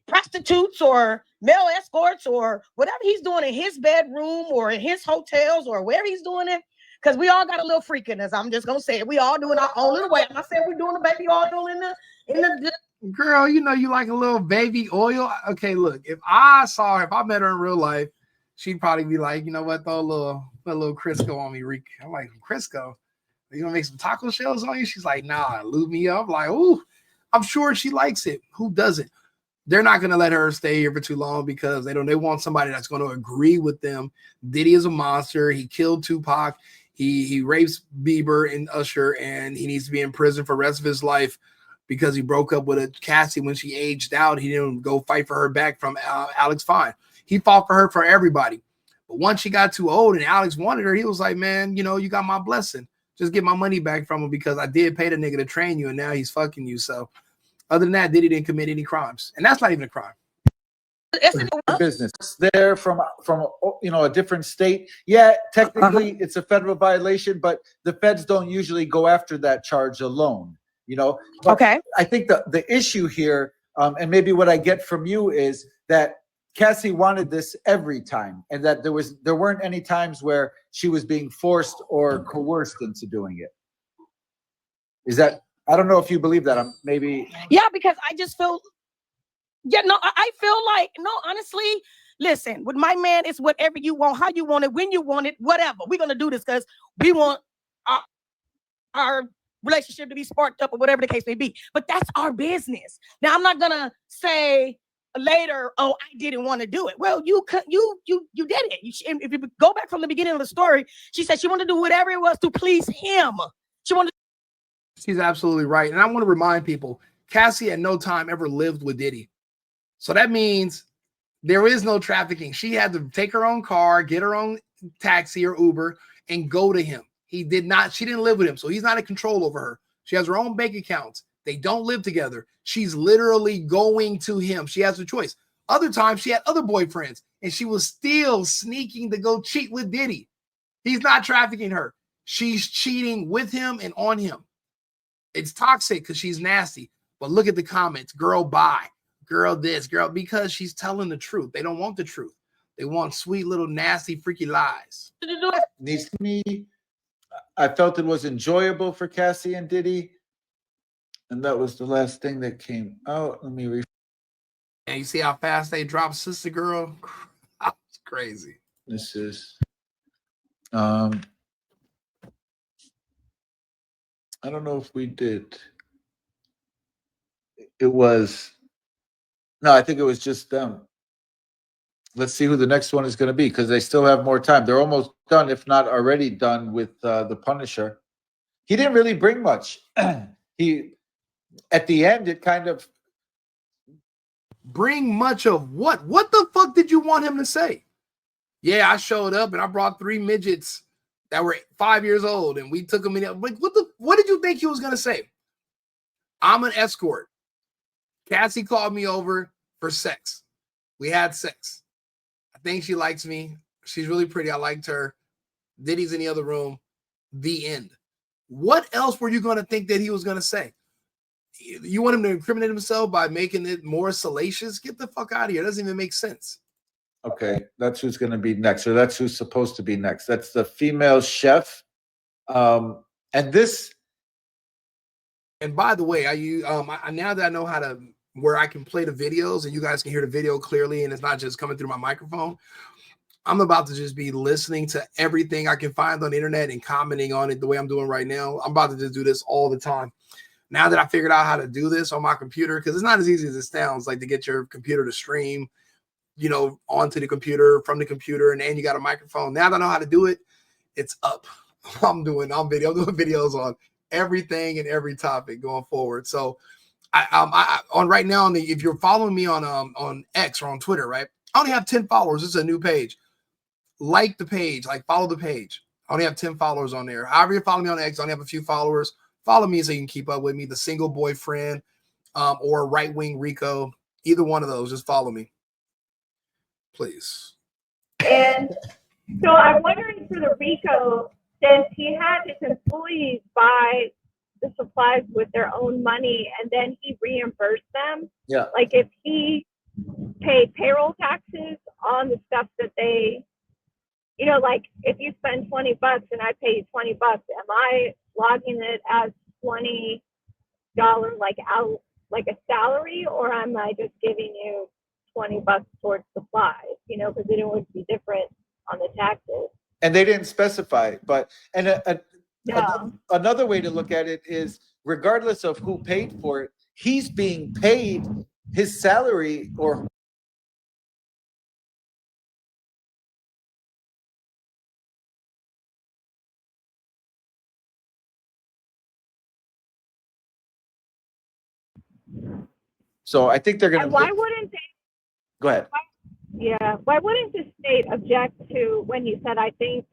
prostitutes or male escorts or whatever he's doing in his bedroom or in his hotels or wherever he's doing it. Because we all got a little freak in us. I'm just going to say it. We all doing our own little way. I'm not saying we're doing the baby oil in the Girl, you know you like a little baby oil. Okay, look, if I met her in real life, she'd probably be like, you know what, throw a little Crisco on me, Reek. I'm like, Crisco? You gonna make some taco shells on you? She's like, nah, lube me up. I'm like, ooh, I'm sure she likes it. Who doesn't? They're not gonna let her stay here for too long because they want somebody that's gonna agree with them. Diddy is a monster. He killed Tupac. He rapes Bieber and Usher, and he needs to be in prison for the rest of his life because he broke up with a Cassie when she aged out. He didn't go fight for her back from Alex Fine. He fought for her for everybody. But once she got too old and Alex wanted her, he was like, man, you know, you got my blessing. Just get my money back from him because I did pay the nigga to train you and now he's fucking you. So other than that, Diddy didn't commit any crimes. And that's not even a crime. business. They're from a different state. Yeah, technically it's a federal violation, but the feds don't usually go after that charge alone. But Okay. I think the issue here, and maybe what I get from you is that Cassie wanted this every time, and that there weren't any times where she was being forced or coerced into doing it. Is that? I don't know if you believe that. Maybe. Yeah, because I just feel. Yeah, no, I feel like, no, honestly, listen, with my man, it's whatever you want, how you want it, when you want it, whatever. We're going to do this because we want our relationship to be sparked up or whatever the case may be. But that's our business. Now, I'm not going to say later, oh, I didn't want to do it. Well, you did it. If you go back from the beginning of the story, she said she wanted to do whatever it was to please him. She's absolutely right. And I want to remind people, Cassie at no time ever lived with Diddy. So that means there is no trafficking. She had to take her own car, get her own taxi or Uber, and go to him. She didn't live with him. So he's not in control over her. She has her own bank accounts. They don't live together. She's literally going to him. She has a choice. Other times she had other boyfriends and she was still sneaking to go cheat with Diddy. He's not trafficking her. She's cheating with him and on him. It's toxic because she's nasty. But look at the comments. Girl, bye. Girl, this, girl, because she's telling the truth. They don't want the truth. They want sweet little nasty freaky lies. I felt it was enjoyable for Cassie and Diddy, and that was the last thing that came out. Let me read. And you see how fast they dropped Sister Girl? It's crazy. This is I don't know if we did. It was. No, I think it was just them. Let's see who the next one is going to be because they still have more time. They're almost done, if not already done, with the Punisher. He didn't really bring much. At the end, it kind of. Bring much of what? What the fuck did you want him to say? Yeah, I showed up and I brought 3 midgets that were 5 years old and we took them in. Like, what did you think he was going to say? I'm an escort. Cassie called me over for sex. We had sex. I think she likes me. She's really pretty. I liked her. Diddy's in the other room. The end. What else were you going to think that he was going to say? You want him to incriminate himself by making it more salacious? Get the fuck out of here. It doesn't even make sense. Okay, that's who's going to be next, or that's who's supposed to be next. That's the female chef. And this. And by the way, now that I know how to where I can play the videos and you guys can hear the video clearly and it's not just coming through my microphone, I'm about to just be listening to everything I can find on the internet and commenting on it the way I'm doing right now. I'm about to just do this all the time. Now that I figured out how to do this on my computer, because it's not as easy as it sounds, like to get your computer to stream, onto the computer, from the computer, and then you got a microphone. Now that I know how to do it, it's up. I'm doing videos on everything and every topic going forward. So on right now, if you're following me on X or on Twitter, right? I only have 10 followers. This is a new page. Like the page, follow the page. I only have 10 followers on there. However you follow me on X, I only have a few followers. Follow me so you can keep up with me. The Single Boyfriend or Right Wing Rico. Either one of those, just follow me. Please. And so I'm wondering for the Rico, since he had his employees buy the supplies with their own money and then he reimbursed them. Yeah. Like if he paid payroll taxes on the stuff that they, like if you spend $20 and I pay you $20, am I logging it as $20 like a salary, or am I just giving you $20 towards supplies? Because it would be different on the taxes. And they didn't specify, but another way to look at it is, regardless of who paid for it, he's being paid his salary or. So I think they're going to. Why wouldn't they? Go ahead. Why wouldn't the state object to when you said, I think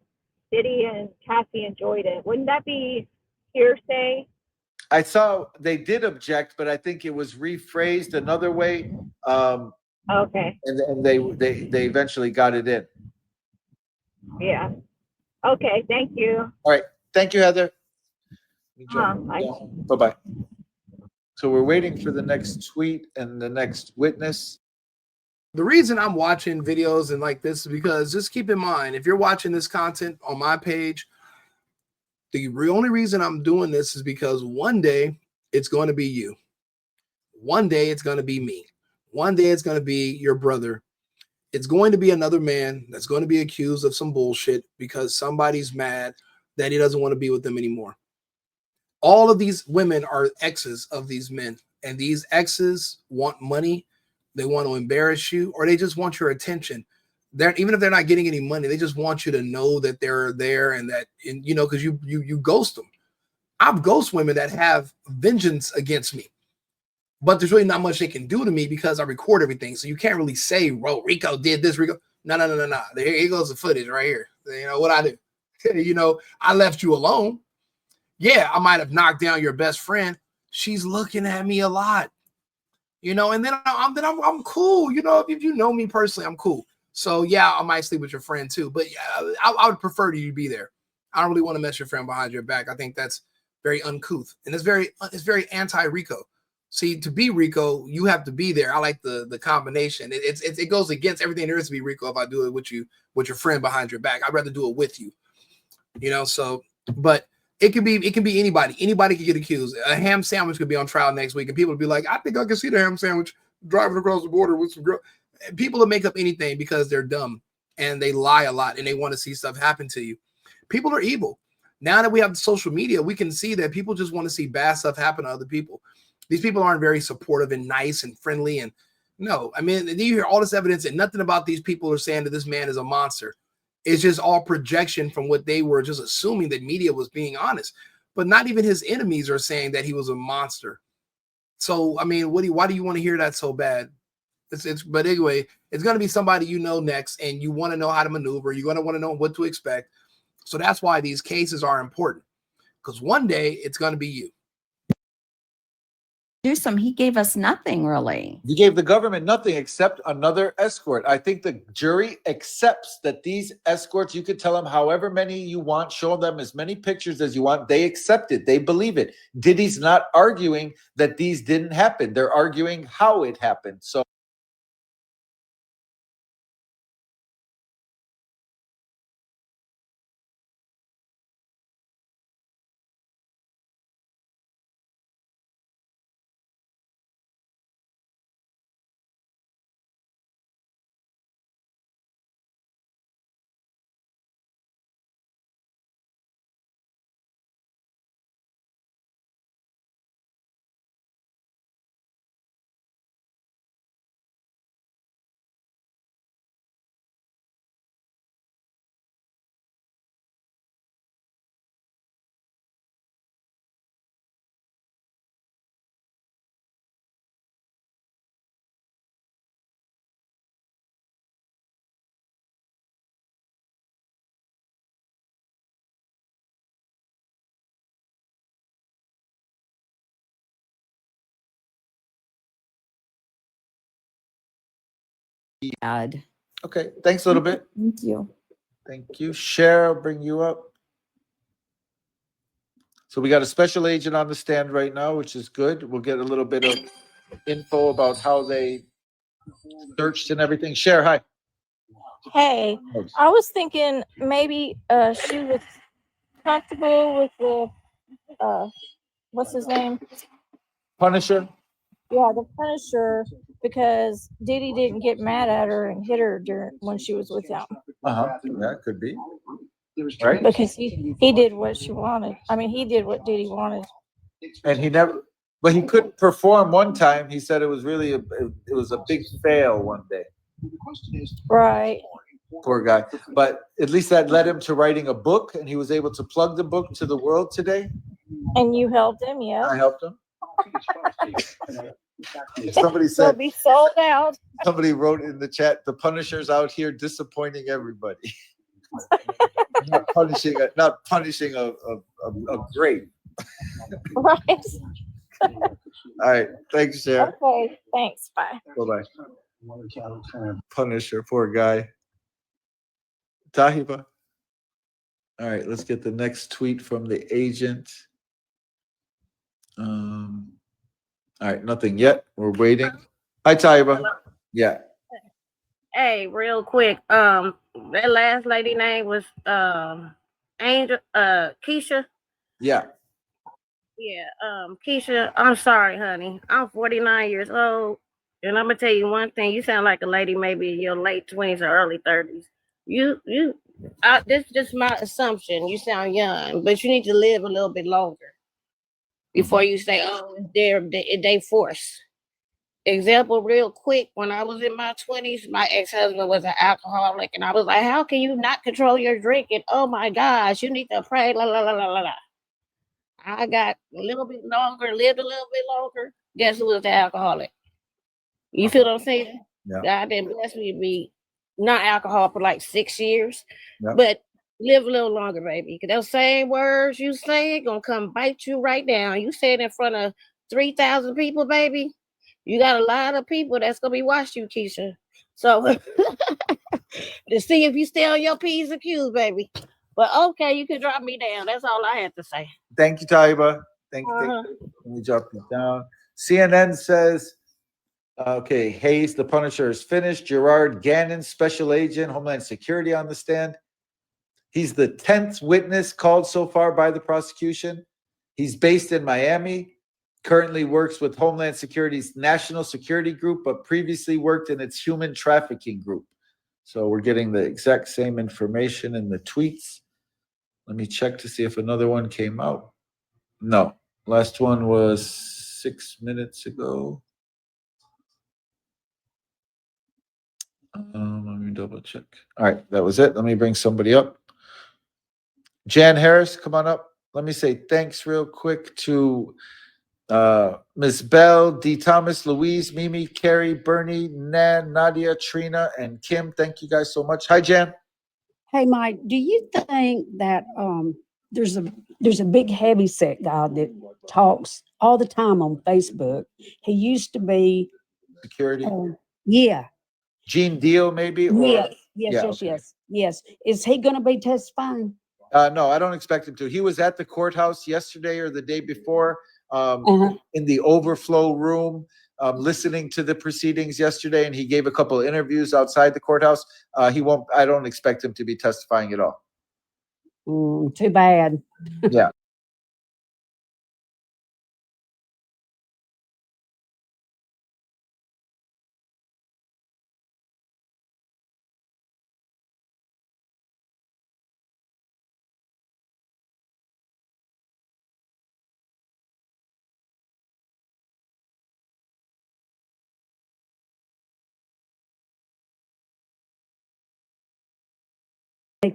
Diddy and Cassie enjoyed it? Wouldn't that be hearsay? I saw they did object, but I think it was rephrased another way. Okay. And they eventually got it in. Yeah. Okay. Thank you. All right. Thank you, Heather. Bye. Bye-bye. So we're waiting for the next tweet and the next witness. The reason I'm watching videos and like this is because just keep in mind, if you're watching this content on my page, the only reason I'm doing this is because one day it's going to be you. One day it's going to be me. One day it's going to be your brother. It's going to be another man that's going to be accused of some bullshit because somebody's mad that he doesn't want to be with them anymore. All of these women are exes of these men, and these exes want money. They want to embarrass you, or they just want your attention. Even if they're not getting any money, they just want you to know that they're there and that, you know, because you ghost them. I've ghost women that have vengeance against me, but there's really not much they can do to me because I record everything. So you can't really say, "Bro, Rico did this." Rico, no. Here goes the footage right here. You know what I do? You know, I left you alone. Yeah, I might have knocked down your best friend. She's looking at me a lot, you know, and then I'm cool. You know, if you know me personally, I'm cool. So yeah, I might sleep with your friend too, but yeah, I would prefer you to be there. I don't really want to mess your friend behind your back. I think that's very uncouth, and it's very anti-Rico. See, to be Rico, you have to be there. I like the combination. It goes against everything there is to be Rico if I do it with your friend behind your back. I'd rather do it with you, you know. So, but it can be anybody. Anybody can get accused. A ham sandwich could be on trial next week, and people would be like, "I think I can see the ham sandwich driving across the border with some girl." People will make up anything because they're dumb and they lie a lot and they want to see stuff happen to you. People are evil. Now that we have social media, we can see that people just want to see bad stuff happen to other people. These people aren't very supportive and nice and friendly. And no, I mean, you hear all this evidence and nothing about these people are saying that this man is a monster. It's just all projection from what they were just assuming that media was being honest. But not even his enemies are saying that he was a monster. So, I mean, why do you want to hear that so bad? But anyway, it's going to be somebody you know next, and you want to know how to maneuver. You're going to want to know what to expect. So that's why these cases are important, because one day it's going to be you. He gave us nothing really. He gave the government nothing except another escort. I think the jury accepts that these escorts, you could tell them however many you want, show them as many pictures as you want. They accept it. They believe it. Diddy's not arguing that these didn't happen. They're arguing how it happened. So okay, thanks a little bit. Thank you. Thank you. Cher, I'll bring you up. So we got a special agent on the stand right now, which is good. We'll get a little bit of info about how they searched and everything. Cher, hi. Hey, I was thinking maybe she was comfortable with the what's his name? Punisher? Yeah, the Punisher, because Diddy didn't get mad at her and hit her when she was with him. Yeah, could be. Right? Because he did what she wanted. I mean, he did what Diddy wanted. And he never, but he couldn't perform one time. He said it was really it was a big fail one day. Right. Poor guy. But at least that led him to writing a book, and he was able to plug the book to the world today. And you helped him, yeah. I helped him. Somebody said it'll be sold out. Somebody wrote in the chat, the Punisher's out here disappointing everybody. not punishing a great. Right. All right. Thanks, Sarah. Okay. Thanks. Bye. Bye-bye. Punisher, poor guy. Tahiba. All right, let's get the next tweet from the agent. All right, nothing yet. We're waiting. Hi, Tahiba. Yeah. Hey, real quick. That last lady name was Angel Keisha. Yeah. Yeah, Keisha, I'm sorry, honey. I'm 49 years old, and I'm gonna tell you one thing. You sound like a lady maybe in your late 20s or early 30s. This is just my assumption. You sound young, but you need to live a little bit longer before you say, "Oh, they force." Example, real quick. When I was in my 20s, my ex-husband was an alcoholic, and I was like, "How can you not control your drinking? Oh my gosh, you need to pray." La la la la la la. I got a little bit longer, lived a little bit longer. Guess who was the alcoholic? You feel what I'm saying? Yeah. God didn't bless me to be not alcohol for like 6 years, Yeah. but live a little longer, baby. Because those same words you say gonna come bite you right down. You say it in front of 3,000 people, baby. You got a lot of people that's gonna be watching you, Keisha. So to see if you stay on your P's and Q's, baby. But okay, you can drop me down. That's all I have to say. Thank you, Taiba. Thank you. Uh-huh. Let me drop it down. CNN says, okay, Hayes, the Punisher is finished. Gerard Gannon, Special Agent, Homeland Security on the stand. He's the 10th witness called so far by the prosecution. He's based in Miami, currently works with Homeland Security's National Security Group, but previously worked in its Human Trafficking Group. So we're getting the exact same information in the tweets. Let me check to see if another one came out. No, last one was 6 minutes ago. Let me double check. All right, that was it. Let me bring somebody up. Jan Harris, come on up. Let me say thanks real quick to Ms. Bell, D. Thomas, Louise, Mimi, Carrie, Bernie, Nan, Nadia, Trina, and Kim. Thank you guys so much. Hi, Jan. Hey, Mike, do you think that there's a big heavyset guy that talks all the time on Facebook? He used to be security. Yeah. Gene Deal, maybe? Or, yes. yeah, okay. Yes. Is he going to be testifying? No, I don't expect him to. He was at the courthouse yesterday or the day before in the overflow room listening to the proceedings yesterday, and he gave a couple of interviews outside the courthouse. I don't expect him to be testifying at all. Too bad. Yeah.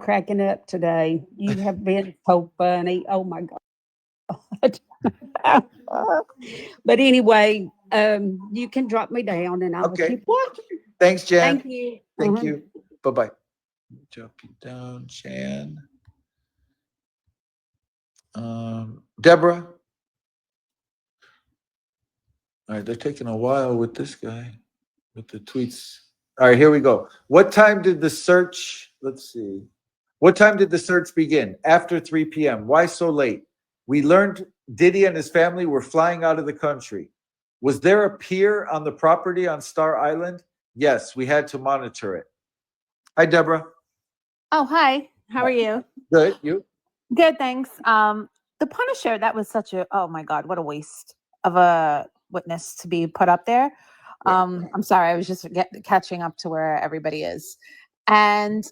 Cracking up today. You have been so funny. Oh my God. But anyway, you can drop me down and I'll keep watching. Thanks, Jan. Thank you. Thank you. Bye-bye. Drop you down, Jan. Deborah. All right, they're taking a while with this guy, with the tweets. All right, here we go. What time did the search, let's see. What time did the search begin? After 3 p.m. Why so late? We learned Diddy and his family were flying out of the country. Was there a pier on the property on Star Island? Yes, we had to monitor it. Hi, Deborah. Oh, hi. How are you? Good. You? Good, thanks. The Punisher, that was such a, oh my God, what a waste of a witness to be put up there. I'm sorry, I was just catching up to where everybody is. And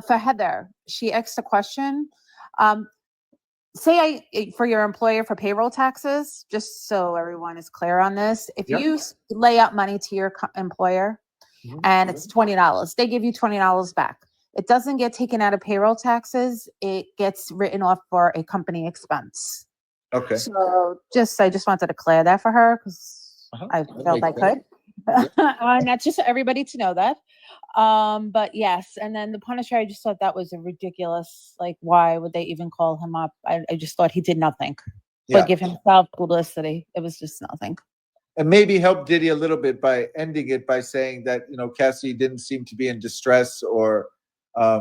for Heather, she asked a question. Say for your employer for payroll taxes, just so everyone is clear on this, if you lay out money to your employer and it's $20, they give you $20 back. It doesn't get taken out of payroll taxes. It gets written off for a company expense. Okay. So I just wanted to clear that for her because I felt I could. And that's just for everybody to know that. But yes, and then the Punisher, I just thought that was a ridiculous, like, why would they even call him up? I just thought he did nothing but give himself publicity. It was just nothing. and maybe help Diddy a little bit by ending it by saying that, you know, Cassie didn't seem to be in distress, or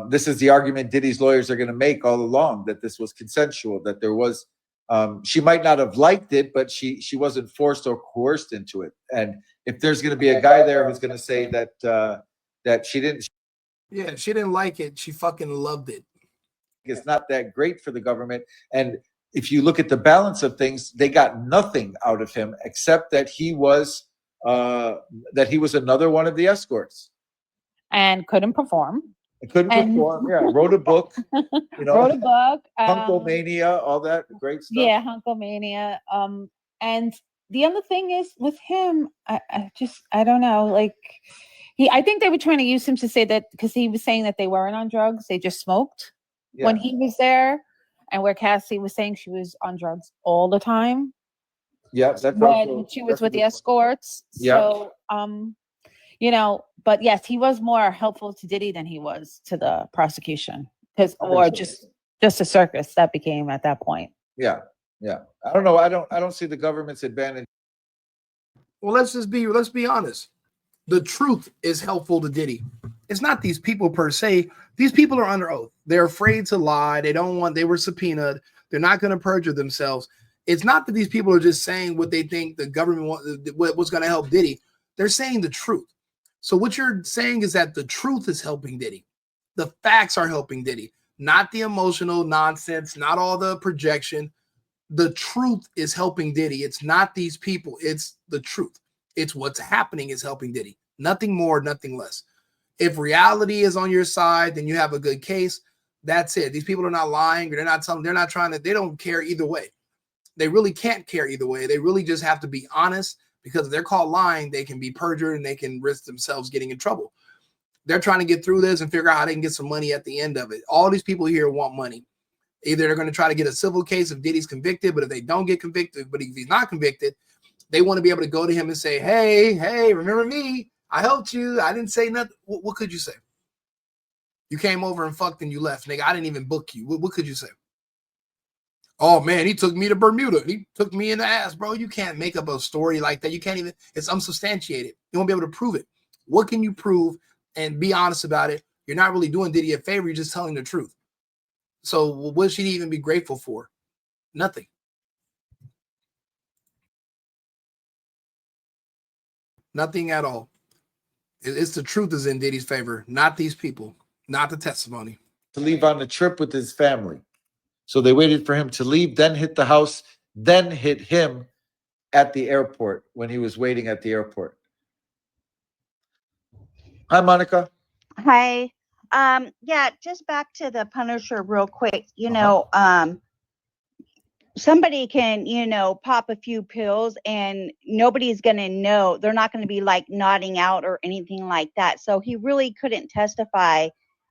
this is the argument Diddy's lawyers are going to make all along, that this was consensual, that there was, she might not have liked it, but she wasn't forced or coerced into it. And if there's going to be a guy there who's going to say that that she didn't, Yeah, she didn't like it. She fucking loved it. it's not that great for the government. And if you look at the balance of things, they got nothing out of him except that he was another one of the escorts And couldn't perform. and couldn't perform. Yeah, wrote a book. You know, Wrote a book. Hunkomania, all that great stuff. Yeah, Hunkomania. And the other thing is with him, I don't know, like I think they were trying to use him to say that because he was saying that they weren't on drugs, they just smoked when he was there, and where Cassie was saying she was on drugs all the time. Yeah, that's when she was with the escorts. Yeah. So you know, but yes, he was more helpful to Diddy than he was to the prosecution. Or just a circus that became at that point. Yeah. I don't know. I don't see the government's advantage. Well, let's be honest. The truth is helpful to Diddy. It's not these people per se. These people are under oath. They're afraid to lie. They were subpoenaed. They're not going to perjure themselves. It's not that these people are just saying what they think the government what's going to help Diddy. They're saying the truth. So what you're saying is that the truth is helping Diddy. The facts are helping Diddy, not the emotional nonsense, not all the projection. The truth is helping Diddy. It's not these people. It's the truth. It's what's happening is helping Diddy. Nothing more, nothing less. If reality is on your side, then you have a good case. That's it. These people are not lying. They're not trying to, they don't care either way. They really can't care either way. They really just have to be honest, because if they're caught lying, they can be perjured and they can risk themselves getting in trouble. They're trying to get through this and figure out how they can get some money at the end of it. All these people here want money. Either they're going to try to get a civil case if Diddy's convicted, but if they don't get convicted, but if he's not convicted, they want to be able to go to him and say, hey, remember me? I helped you. I didn't say nothing. What could you say? You came over and fucked and you left, nigga. I didn't even book you. What could you say? Oh, man, he took me to Bermuda. He took me in the ass, bro. You can't make up a story like that. You can't even, it's unsubstantiated. You won't be able to prove it. What can you prove? And be honest about it. You're not really doing Diddy a favor. You're just telling the truth. So what should he even be grateful for? Nothing. Nothing at all. It's the truth is in Diddy's favor, not these people, not the testimony. To leave on the trip with his family. So they waited for him to leave, then hit the house, then hit him at the airport when he was waiting at the airport. Hi, Monica. Hi. Yeah, just back to the Punisher real quick. Somebody can, pop a few pills and nobody's going to know. They're not going to be like nodding out or anything like that. So he really couldn't testify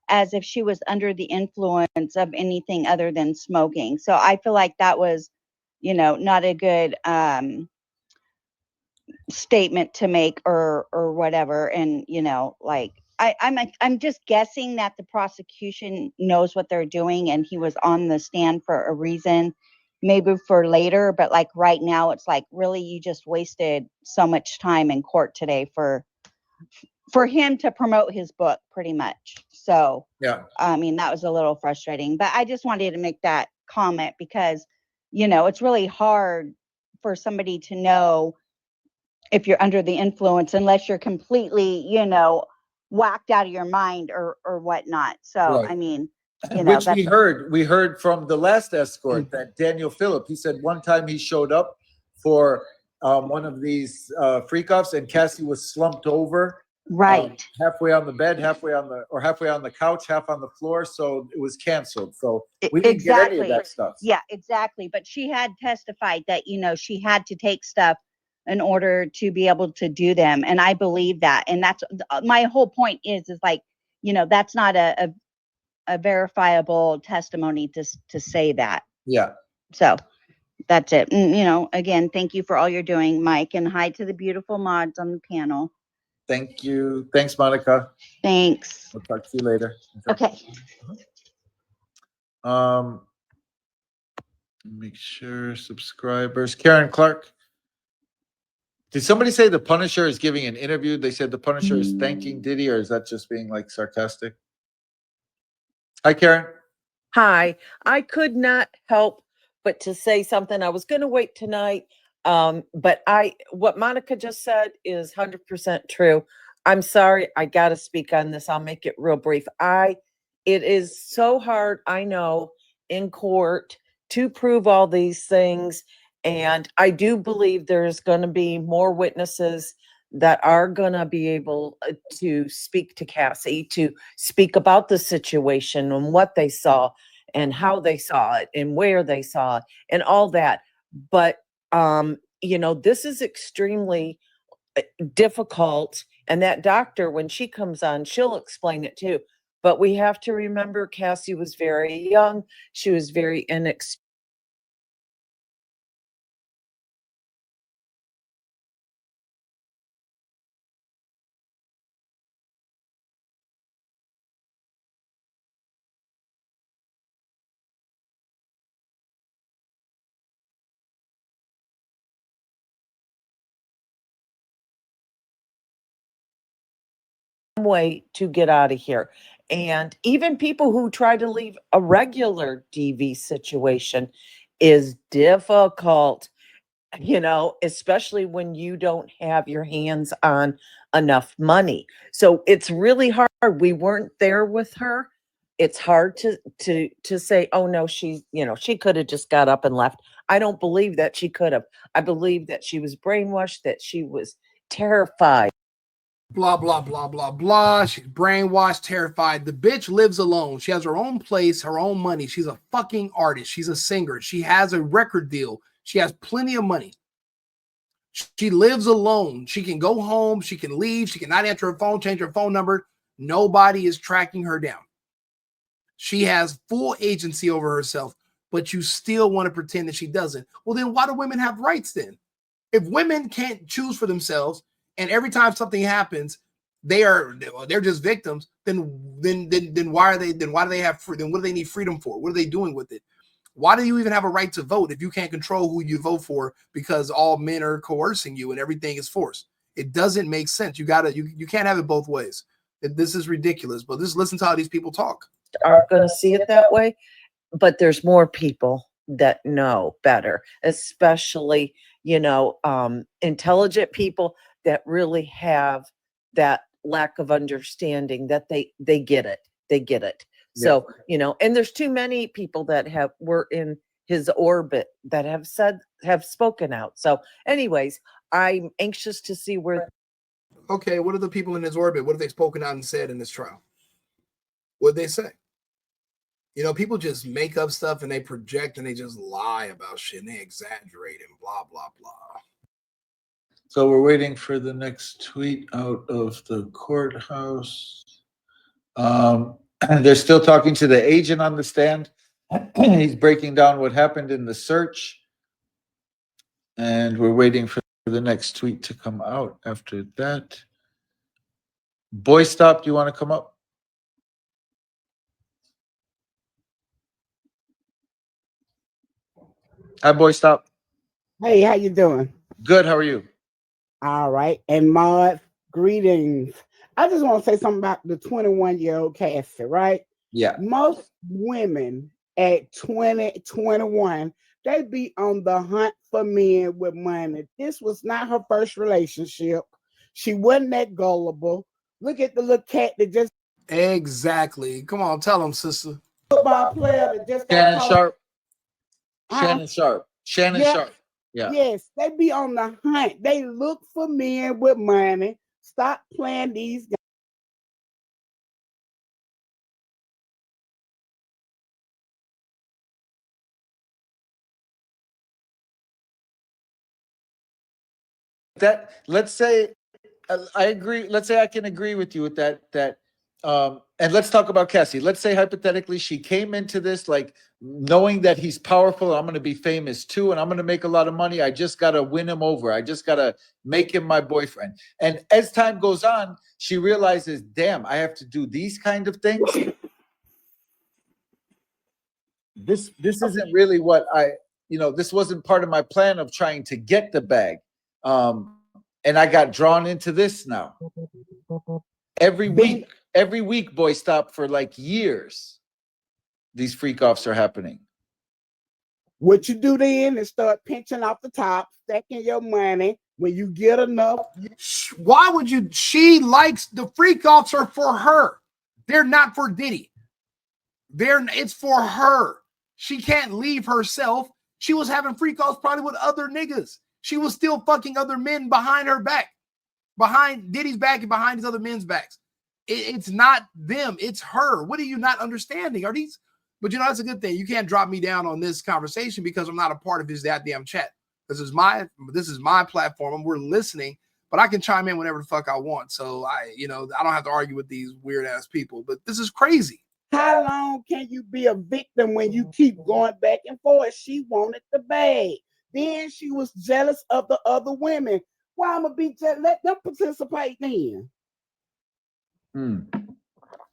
as if she was under the influence of anything other than smoking. So I feel like that was, not a good statement to make or whatever. And, I'm just guessing that the prosecution knows what they're doing and he was on the stand for a reason, maybe for later, but like right now it's like, really, you just wasted so much time in court today for him to promote his book pretty much. So yeah, I mean, that was a little frustrating, but I just wanted to make that comment because, it's really hard for somebody to know if you're under the influence unless you're completely, whacked out of your mind or whatnot. So, Right. I mean, Which we heard from the last escort, that Daniel Phillip. He said one time he showed up for one of these freak offs, and Cassie was slumped over, right, halfway on the bed, halfway on the couch, half on the floor. So it was canceled. So we didn't get any of that stuff. Yeah, exactly. But she had testified that she had to take stuff in order to be able to do them, and I believe that. And that's my whole point is like, that's not a verifiable testimony to say that. Yeah. So that's it. And, again, thank you for all you're doing, Mike, and hi to the beautiful mods on the panel. Thank you. Thanks, Monica. Thanks. We'll talk to you later. Okay. Make sure subscribers. Karen Clark. Did somebody say the Punisher is giving an interview? They said the Punisher is thanking Diddy, or is that just being like sarcastic? Hi, Karen. Hi, I could not help but to say something. I was going to wait tonight, but what Monica just said is 100% true. I'm sorry, I got to speak on this. I'll make it real brief. It is so hard, I know, in court to prove all these things, and I do believe there's going to be more witnesses that are going to be able to speak to Cassie, to speak about the situation and what they saw and how they saw it and where they saw it and all that. But, you know, this is extremely difficult. And that doctor, when she comes on, she'll explain it too. But we have to remember Cassie was very young. She was very inexperienced. Way to get out of here. And even people who try to leave a regular DV situation is difficult, you know, especially when you don't have your hands on enough money. So it's really hard. We weren't there with her. It's hard to say, oh no, she's, you know, she could have just got up and left. I don't believe that she could have. I believe that she was brainwashed, that she was terrified. Blah, blah, blah, blah, blah. She's brainwashed, terrified. The bitch lives alone. She has her own place, her own money. She's a fucking artist. She's a singer. She has a record deal. She has plenty of money. She lives alone. She can go home. She can leave. She cannot answer her phone, change her phone number. Nobody is tracking her down. She has full agency over herself, but you still want to pretend that she doesn't. Well, then why do women have rights then? If women can't choose for themselves, and every time something happens, they're just victims, then why do they have freedom? What do they need freedom for? What are they doing with it? Why do you even have a right to vote if you can't control who you vote for because all men are coercing you and everything is forced? It doesn't make sense. You can't have it both ways. This is ridiculous. But just listen to how these people talk. Aren't going to see it that way, but there's more people that know better, especially, you know, intelligent people that really have that lack of understanding, that they get it. They get it. Yeah. So, you know, and there's too many people that were in his orbit that have spoken out. So anyways, I'm anxious to see where. Okay, what are the people in his orbit? What have they spoken out and said in this trial? What'd they say? You know, people just make up stuff and they project and they just lie about shit and they exaggerate and blah, blah, blah. So we're waiting for the next tweet out of the courthouse. They're still talking to the agent on the stand. He's breaking down what happened in the search. And we're waiting for the next tweet to come out after that. Boy Stop, do you want to come up? Hi, Boy Stop. Hey, how you doing? Good, how are you? All right. And Maud, greetings. I just want to say something about the 21-year-old Cassie, right? Yeah. Most women at 20, 21, they be on the hunt for men with money. This was not her first relationship. She wasn't that gullible. Look at the little cat that just... Exactly. Come on, tell them, sister. Football player that just got Shannon caught. Sharp. Shannon Sharp. Shannon Sharp. Yeah. Yes, they be on the hunt. They look for men with money. Stop playing these games. That, let's say, I agree. Let's say I can agree with you with that. And let's talk about Cassie. Let's say hypothetically she came into this like knowing that he's powerful. I'm going to be famous too, and I'm going to make a lot of money. I just got to win him over. I just got to make him my boyfriend. And as time goes on, she realizes, damn, I have to do these kind of things. This isn't really what this wasn't part of my plan of trying to get the bag. And I got drawn into this now. Every week, Boy Stop, for like years, these freak offs are happening. What you do then is start pinching off the top, stacking your money. When you get enough, why would you? She likes the freak offs are for her. They're not for Diddy. It's for her. She can't leave herself. She was having freak offs probably with other niggas. She was still fucking other men behind her back, behind Diddy's back and behind his other men's backs. It's not them. It's her. What are you not understanding? Are these? But you know, that's a good thing. You can't drop me down on this conversation because I'm not a part of his goddamn chat. This is my platform and we're listening, but I can chime in whenever the fuck I want. So I don't have to argue with these weird ass people, but this is crazy. How long can you be a victim when you keep going back and forth? She wanted the bag. Then she was jealous of the other women. Why I'm gonna be jealous? Let them participate then.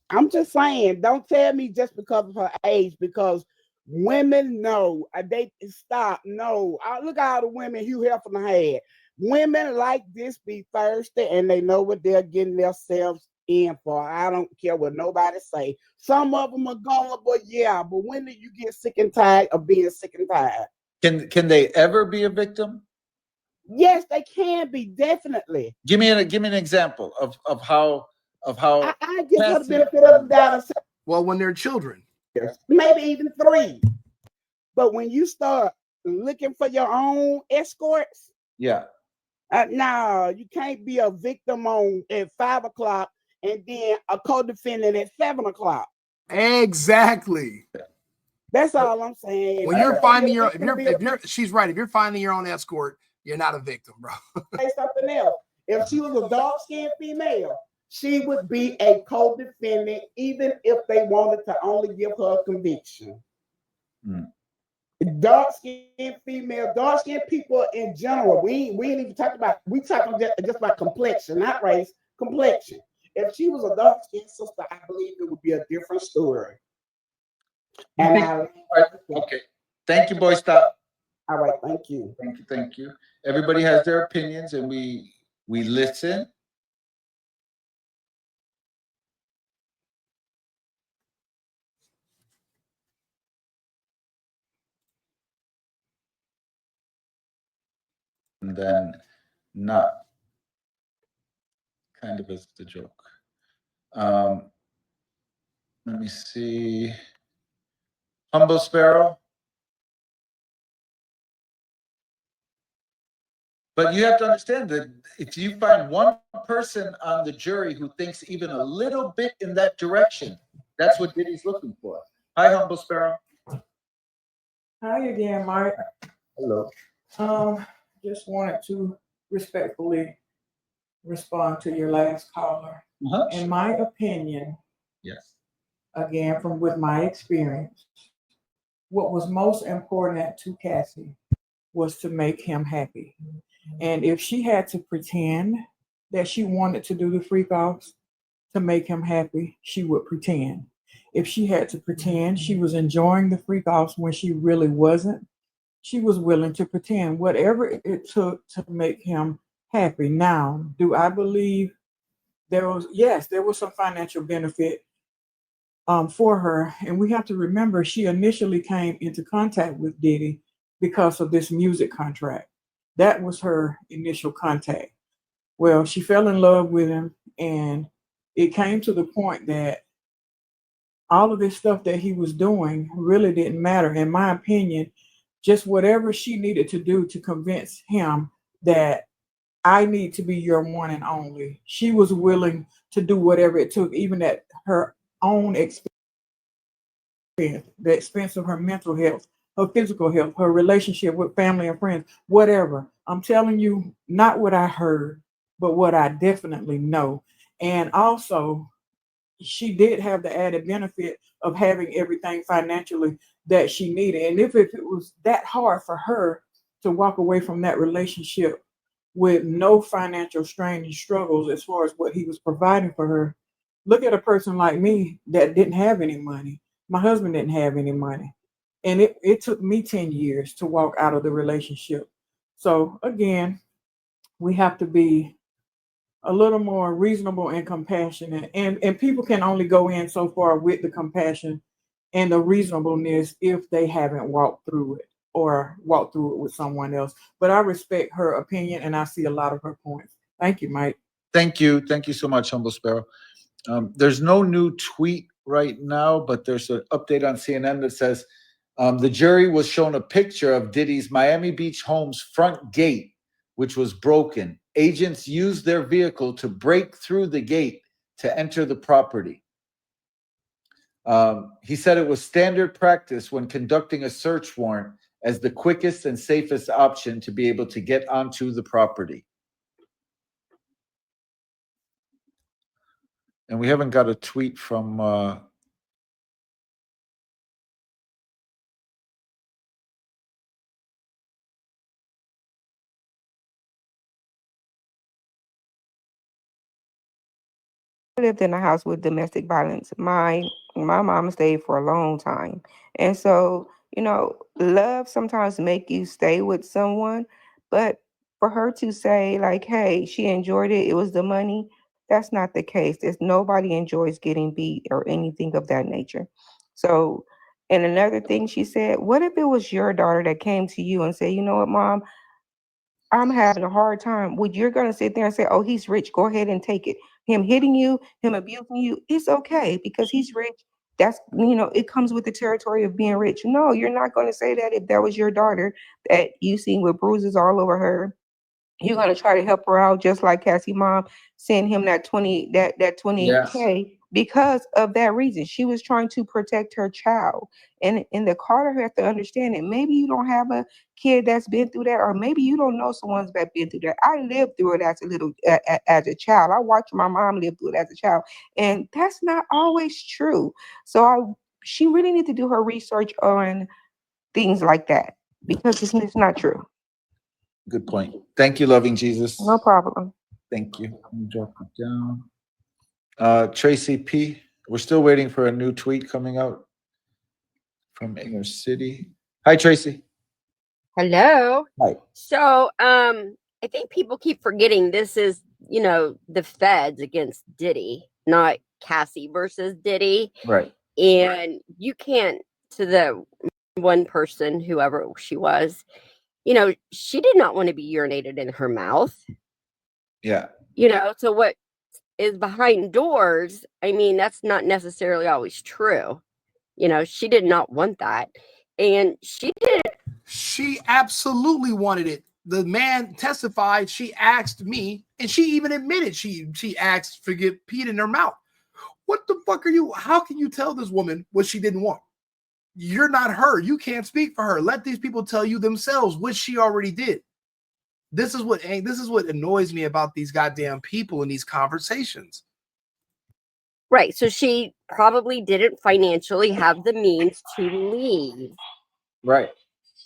I'm just saying, don't tell me just because of her age, because women know. They stop. No. Look at all the women Hugh Hefner had. Women like this be thirsty and they know what they're getting themselves in for. I don't care what nobody say. Some of them are gullible, yeah, but when do you get sick and tired of being sick and tired? Can they ever be a victim? Yes, they can be, definitely. Give me an example of how I give her the benefit of the doubt. Well, when they're children, maybe even 3. But when you start looking for your own escorts, yeah, no, you can't be a victim at 5 o'clock and then a co-defendant at 7 o'clock. Exactly. That's all I'm saying. When you're finding your, she's right. If you're finding your own escort, you're not a victim, bro. Say something else. If she was a dark-skinned female, she would be a co-defendant, even if they wanted to only give her a conviction. Dark-skinned female, dark-skinned people in general. We ain't even talking about. We talking just about complexion, not race. Complexion. If she was a dark-skinned sister, I believe it would be a different story. And okay. Thank you, Boy Stop. All right, thank you. Thank you. Everybody has their opinions, and we listen. And then not kind of as the joke. Let me see. Humble Sparrow. But you have to understand that if you find one person on the jury who thinks even a little bit in that direction, that's what Diddy's looking for. Hi, Humble Sparrow. Hi again, Mike. Hello. Just wanted to respectfully respond to your last caller. In my opinion, yes, again, with my experience, what was most important to Cassie was to make him happy. And if she had to pretend that she wanted to do the freak offs to make him happy, she would pretend. If she had to pretend she was enjoying the freak offs when she really wasn't, she was willing to pretend whatever it took to make him happy. Now, do I believe there was some financial benefit for her. And we have to remember she initially came into contact with Diddy because of this music contract. That was her initial contact. Well, she fell in love with him, and it came to the point that all of this stuff that he was doing really didn't matter. In my opinion, just whatever she needed to do to convince him that I need to be your one and only. She was willing to do whatever it took, even at her own expense, the expense of her mental health, her physical health, her relationship with family and friends, whatever. I'm telling you, not what I heard, but what I definitely know. And also, she did have the added benefit of having everything financially that she needed. And if it was that hard for her to walk away from that relationship with no financial strain and struggles as far as what he was providing for her, look at a person like me that didn't have any money. My husband didn't have any money. And it took me 10 years to walk out of the relationship. So again, we have to be a little more reasonable and compassionate. And people can only go in so far with the compassion and the reasonableness if they haven't walked through it or walked through it with someone else. But I respect her opinion and I see a lot of her points. Thank you, Mike. Thank you. Thank you so much, Humble Sparrow. There's no new tweet right now, but there's an update on CNN that says the jury was shown a picture of Diddy's Miami Beach home's front gate, which was broken. Agents used their vehicle to break through the gate to enter the property. He said it was standard practice when conducting a search warrant as the quickest and safest option to be able to get onto the property. And we haven't got a tweet from lived in a house with domestic violence. My mom stayed for a long time. And so, you know, love sometimes make you stay with someone, but for her to say like, hey, she enjoyed it, it was the money, that's not the case. There's nobody enjoys getting beat or anything of that nature. So, and another thing she said, what if it was your daughter that came to you and said, you know what, mom, I'm having a hard time. Would you're gonna sit there and say, "Oh, he's rich. Go ahead and take it." Him hitting you, him abusing you, it's okay because he's rich. That's it comes with the territory of being rich. No, you're not gonna say that if that was your daughter that you seen with bruises all over her. You're gonna try to help her out just like Cassie mom sent him that 20K because of that reason. She was trying to protect her child. And the Carter have to understand that maybe you don't have a kid that's been through that, or maybe you don't know someone's that been through that. I lived through it as a little as a child. I watched my mom live through it as a child, and that's not always true. So she really need to do her research on things like that because it's not true. Good point. Thank you, loving Jesus. No problem. Thank you. Let me drop it down. Tracy P. We're still waiting for a new tweet coming out from Inner City. Hi, Tracy. Hello. Hi. So, I think people keep forgetting this is, the feds against Diddy, not Cassie versus Diddy. Right. And you can't, to the one person, whoever she was, she did not want to be urinated in her mouth. Yeah. So what is behind doors, I mean, that's not necessarily always true. She did not want that. And she did. She absolutely wanted it. The man testified. She asked me, and she even admitted she asked for get peed in her mouth. What the fuck are you? How can you tell this woman what she didn't want? You're not her. You can't speak for her. Let these people tell you themselves what she already did. This is what annoys me about these goddamn people in these conversations. Right. So she probably didn't financially have the means to leave. Right.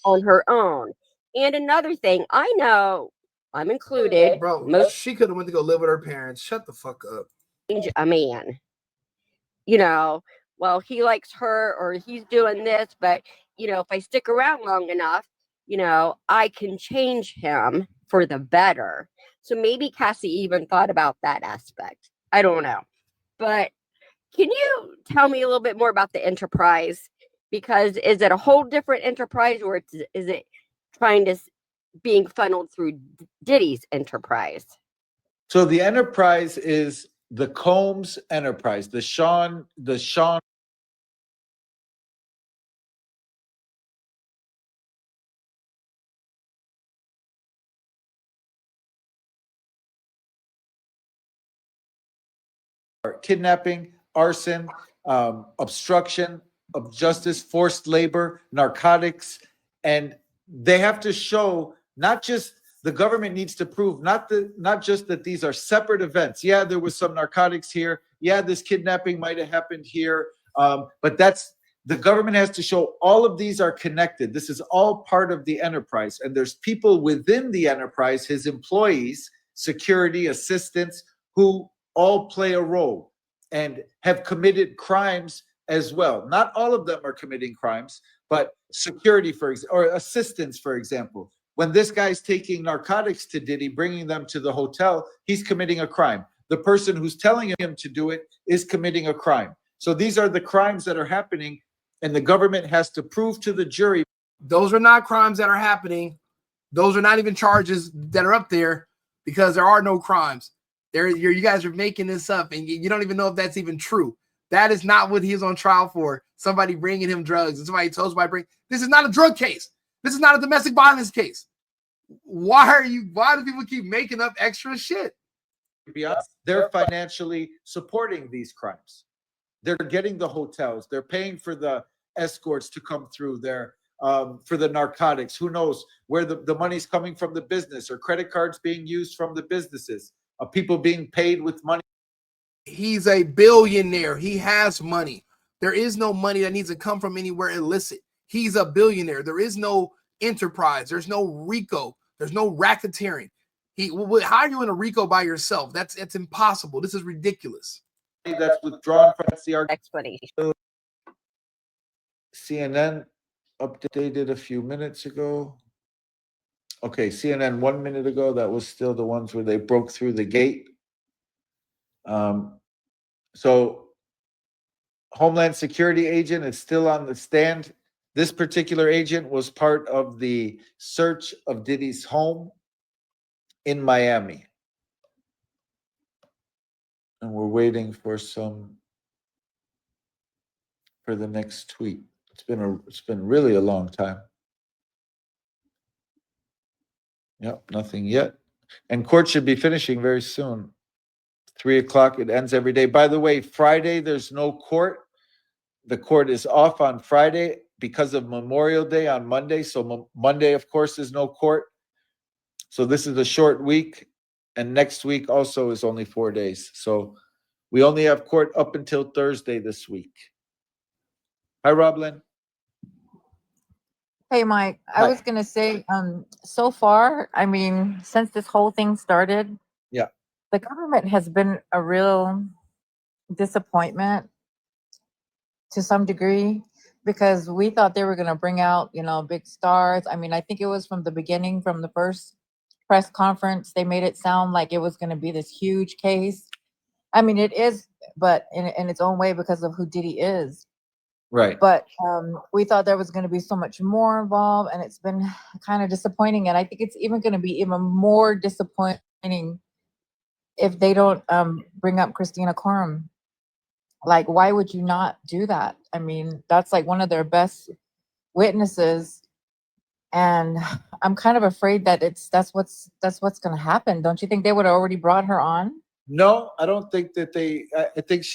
On her own. And another thing, I know I'm included. Bro, she could have went to go live with her parents. Shut the fuck up. A man. Well, he likes her or he's doing this, but if I stick around long enough, I can change him for the better. So maybe Cassie even thought about that aspect. I don't know. But can you tell me a little bit more about the enterprise? Because is it a whole different enterprise, or is it trying to being funneled through Diddy's enterprise? So the enterprise is the Combs enterprise, the Sean. Kidnapping, arson, obstruction of justice, forced labor, narcotics, and they have to show not just the government needs to prove not just that these are separate events. Yeah, there was some narcotics here. Yeah, this kidnapping might have happened here, but the government has to show all of these are connected. This is all part of the enterprise, and there's people within the enterprise, his employees, security, assistants, who all play a role and have committed crimes as well. Not all of them are committing crimes, but security, or assistants, for example, when this guy's taking narcotics to Diddy, bringing them to the hotel, he's committing a crime. The person who's telling him to do it is committing a crime. So these are the crimes that are happening, and the government has to prove to the jury. Those are not crimes that are happening. Those are not even charges that are up there, because there are no crimes. You guys are making this up, and you don't even know if that's even true. That is not what he's on trial for. Somebody bringing him drugs, and somebody told somebody this is not a drug case. This is not a domestic violence case. Why do people keep making up extra shit? They're financially supporting these crimes. They're getting the hotels. They're paying for the escorts to come through there, for the narcotics. Who knows where the money's coming from, the business or credit cards being used from the businesses, people being paid with money. He's a billionaire. He has money. There is no money that needs to come from anywhere illicit. He's a billionaire. There is no enterprise. There's no RICO. There's no racketeering. How are you in a RICO by yourself? That's impossible. This is ridiculous. That's withdrawn from the explanation. CNN updated a few minutes ago. Okay, CNN 1 minute ago. That was still the ones where they broke through the gate. So Homeland Security agent is still on the stand. This particular agent was part of the search of Diddy's home in Miami. And we're waiting for the next tweet. It's been really a long time. Yep, nothing yet. And court should be finishing very soon. 3 o'clock, it ends every day. By the way, Friday, there's no court. The court is off on Friday because of Memorial Day on Monday. So Monday, of course, is no court. So this is a short week. And next week also is only 4 days. So we only have court up until Thursday this week. Hi, Roblyn. Hey, Mike, I was going to say, so far, I mean, since this whole thing started, yeah, the government has been a real disappointment to some degree, because we thought they were going to bring out, big stars. I mean, I think it was from the beginning, from the first press conference, they made it sound like it was going to be this huge case. I mean, it is, but in its own way, because of who Diddy is. Right. But we thought there was going to be so much more involved, and it's been kind of disappointing. And I think it's even going to be even more disappointing if they don't bring up Christina Coram. Like, why would you not do that? I mean, that's like one of their best witnesses. And I'm kind of afraid that that's what's going to happen. Don't you think they would have already brought her on? No, I don't think that I think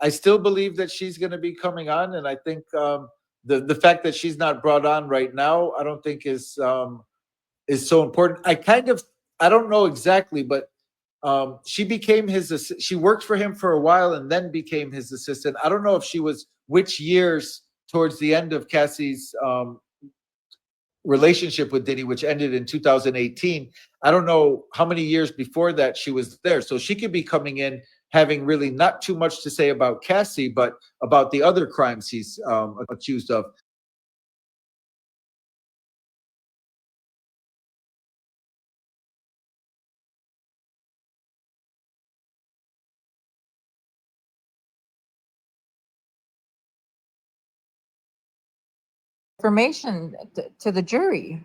I still believe that she's going to be coming on. And I think the fact that she's not brought on right now, I don't think is so important. I don't know exactly, but she became she worked for him for a while and then became his assistant. I don't know if she was which years towards the end of Cassie's relationship with Diddy, which ended in 2018. I don't know how many years before that she was there. So she could be coming in having really not too much to say about Cassie, but about the other crimes he's accused of. Information to the jury.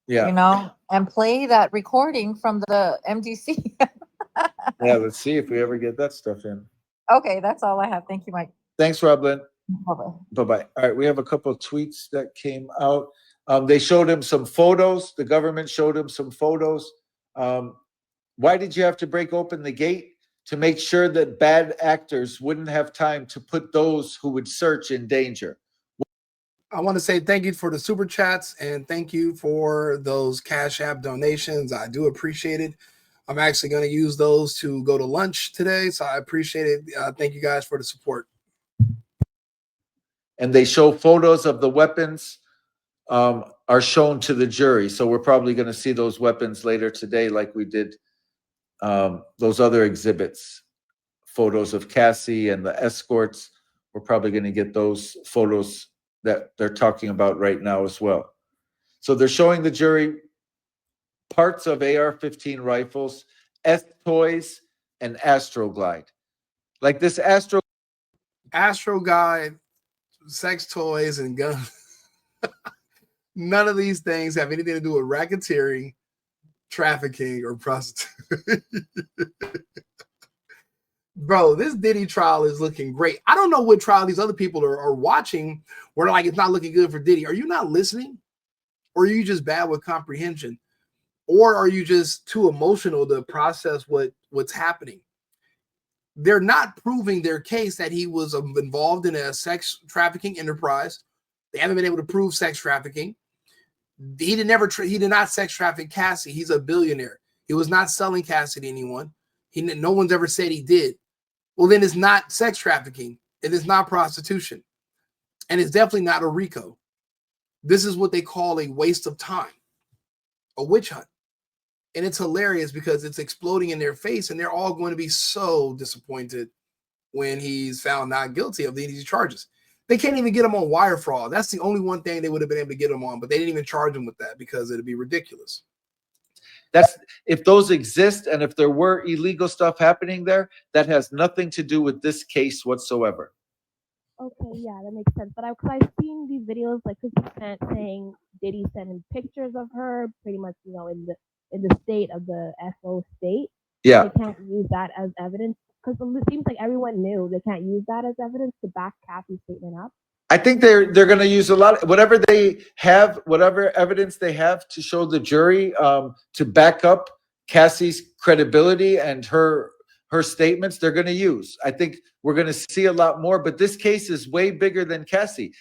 Yeah. And play that recording from the MDC. Yeah, let's see if we ever get that stuff in. Okay, that's all I have. Thank you, Mike. Thanks, Roblyn. Bye-bye. Bye-bye. All right, we have a couple of tweets that came out. They showed him some photos. The government showed him some photos. Why did you have to break open the gate? To make sure that bad actors wouldn't have time to put those who would search in danger. I want to say thank you for the super chats and thank you for those Cash App donations. I do appreciate it. I'm actually going to use those to go to lunch today, so I appreciate it. Thank you guys for the support. And they show photos of the weapons are shown to the jury. So we're probably going to see those weapons later today, like we did those other exhibits, photos of Cassie and the escorts. We're probably going to get those photos that they're talking about right now as well. So they're showing the jury parts of AR-15 rifles, S-Toys, and Astroglide. Like this Astro Guide, sex toys, and guns. None of these things have anything to do with racketeering, trafficking, or prostitution. Bro, this Diddy trial is looking great. I don't know what trial these other people are watching where like it's not looking good for Diddy. Are you not listening? Or are you just bad with comprehension? Or are you just too emotional to process what's happening? They're not proving their case that he was involved in a sex trafficking enterprise. They haven't been able to prove sex trafficking. He did not sex traffic Cassie. He's a billionaire. He was not selling Cassie to anyone. No one's ever said he did. Well, then it's not sex trafficking. It is not prostitution. And it's definitely not a RICO. This is what they call a waste of time, a witch hunt. And it's hilarious because it's exploding in their face and they're all going to be so disappointed when he's found not guilty of these charges. They can't even get him on wire fraud. That's the only one thing they would have been able to get him on, but they didn't even charge him with that because it'd be ridiculous. That's if those exist and if there were illegal stuff happening there, that has nothing to do with this case whatsoever. Okay, yeah, that makes sense. But I've seen these videos like 50% saying Diddy sending pictures of her, pretty much, you know, in the state of the FO state. Yeah. They can't use that as evidence because it seems like everyone knew they can't use that as evidence to back Kathy's statement up. I think they're going to use a lot, whatever they have, whatever evidence they have to show the jury to back up Cassie's credibility and her statements. They're going to use. I think we're going to see a lot more, but this case is way bigger than Cassie.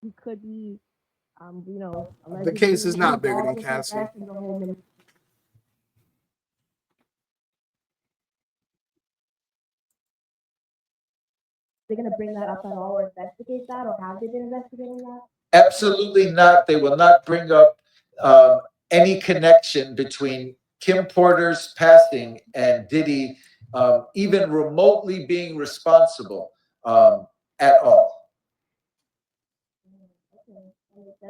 He could be, you know, The case is not bigger than Cassie. They're going to bring that up at all or investigate that, or have they been investigating that? Absolutely not. They will not bring up any connection between Kim Porter's passing and Diddy even remotely being responsible at all.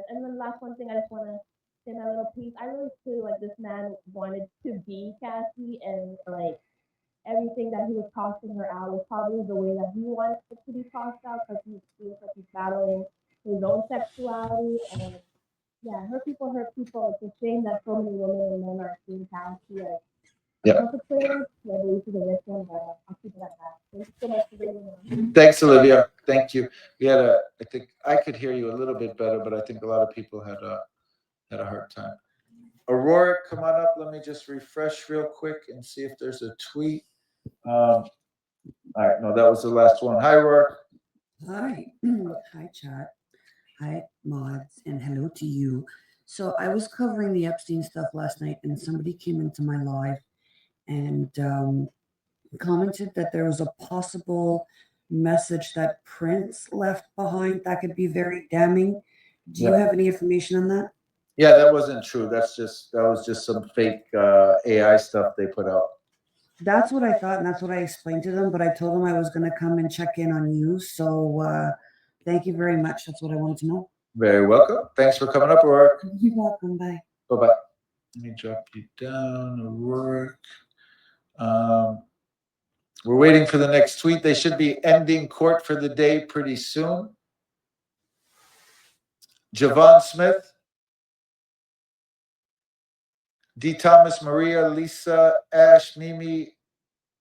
And then last one thing, I just want to say my little piece. I really feel like this man wanted to be Cassie, and like everything that he was tossing her out was probably the way that he wanted it to be tossed out, because he feels like he's battling his own sexuality. And yeah, hurt people hurt people. It's a shame that so many women and men are seeing Cassie as perpetrators. I believe she's a victim, but I'll keep it at that. Thank you so much for being here. Thanks, Olivia. Thank you. We had I think I could hear you a little bit better, but I think a lot of people had a hard time. Aurora, come on up. Let me just refresh real quick and see if there's a tweet. All right, no, that was the last one. Hi, Aurora. Hi. Hi, chat. Hi, mods, and hello to you. So I was covering the Epstein stuff last night, and somebody came into my live and commented that there was a possible message that Prince left behind that could be very damning. Do you have any information on that? Yeah, that wasn't true. That was just some fake AI stuff they put out. That's what I thought, and that's what I explained to them, but I told them I was going to come and check in on you. So thank you very much. That's what I wanted to know. Very welcome. Thanks for coming up, Aurora. You're welcome. Bye. Bye-bye. Let me drop you down, Aurora. We're waiting for the next tweet. They should be ending court for the day pretty soon. Javon Smith, D. Thomas, Maria, Lisa, Ash, Mimi,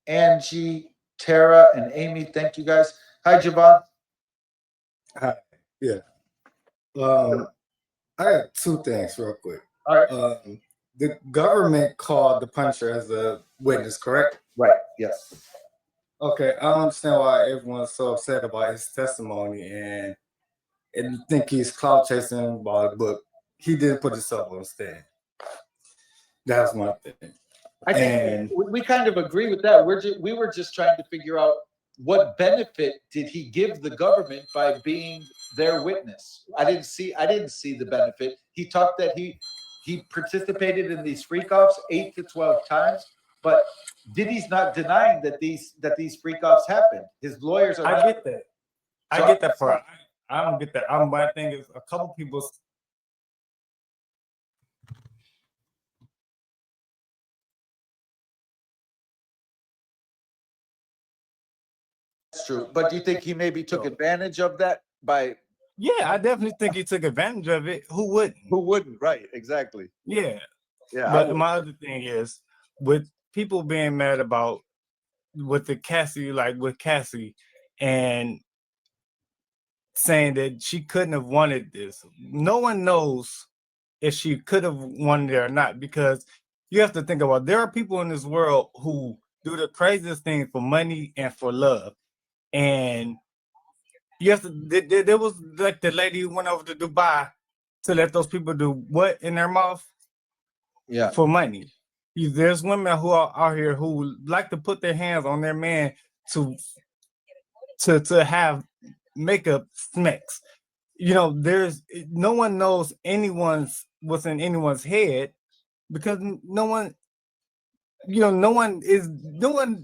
Angie, Tara, and Amy. Thank you, guys. Hi, Javon. Hi. Yeah. I got two things real quick. All right. The government called the puncher as a witness, correct? Right. Yes. Okay. I don't understand why everyone's so upset about his testimony and think he's clout chasing about it, but he did put himself on stand. That's one thing. I think we kind of agree with that. We were just trying to figure out what benefit did he give the government by being their witness? I didn't see the benefit. He talked that he participated in these freak offs 8 to 12 times, but Diddy's not denying that these freak offs happened. His lawyers are. I get that. I get that part. I don't get that. My thing is a couple people. That's true. But do you think he maybe took advantage of that by? Yeah, I definitely think he took advantage of it. Who wouldn't? Who wouldn't? Right. Exactly. Yeah. Yeah. But my other thing is with people being mad about with Cassie and saying that she couldn't have wanted this. No one knows if she could have wanted it or not, because you have to think about there are people in this world who do the craziest things for money and for love. And you have to there was like the lady who went over to Dubai to let those people do what in their mouth? Yeah. For money. There's women who are out here who like to put their hands on their man to have makeup smacks. You know, there's no one knows what's in anyone's head, because no one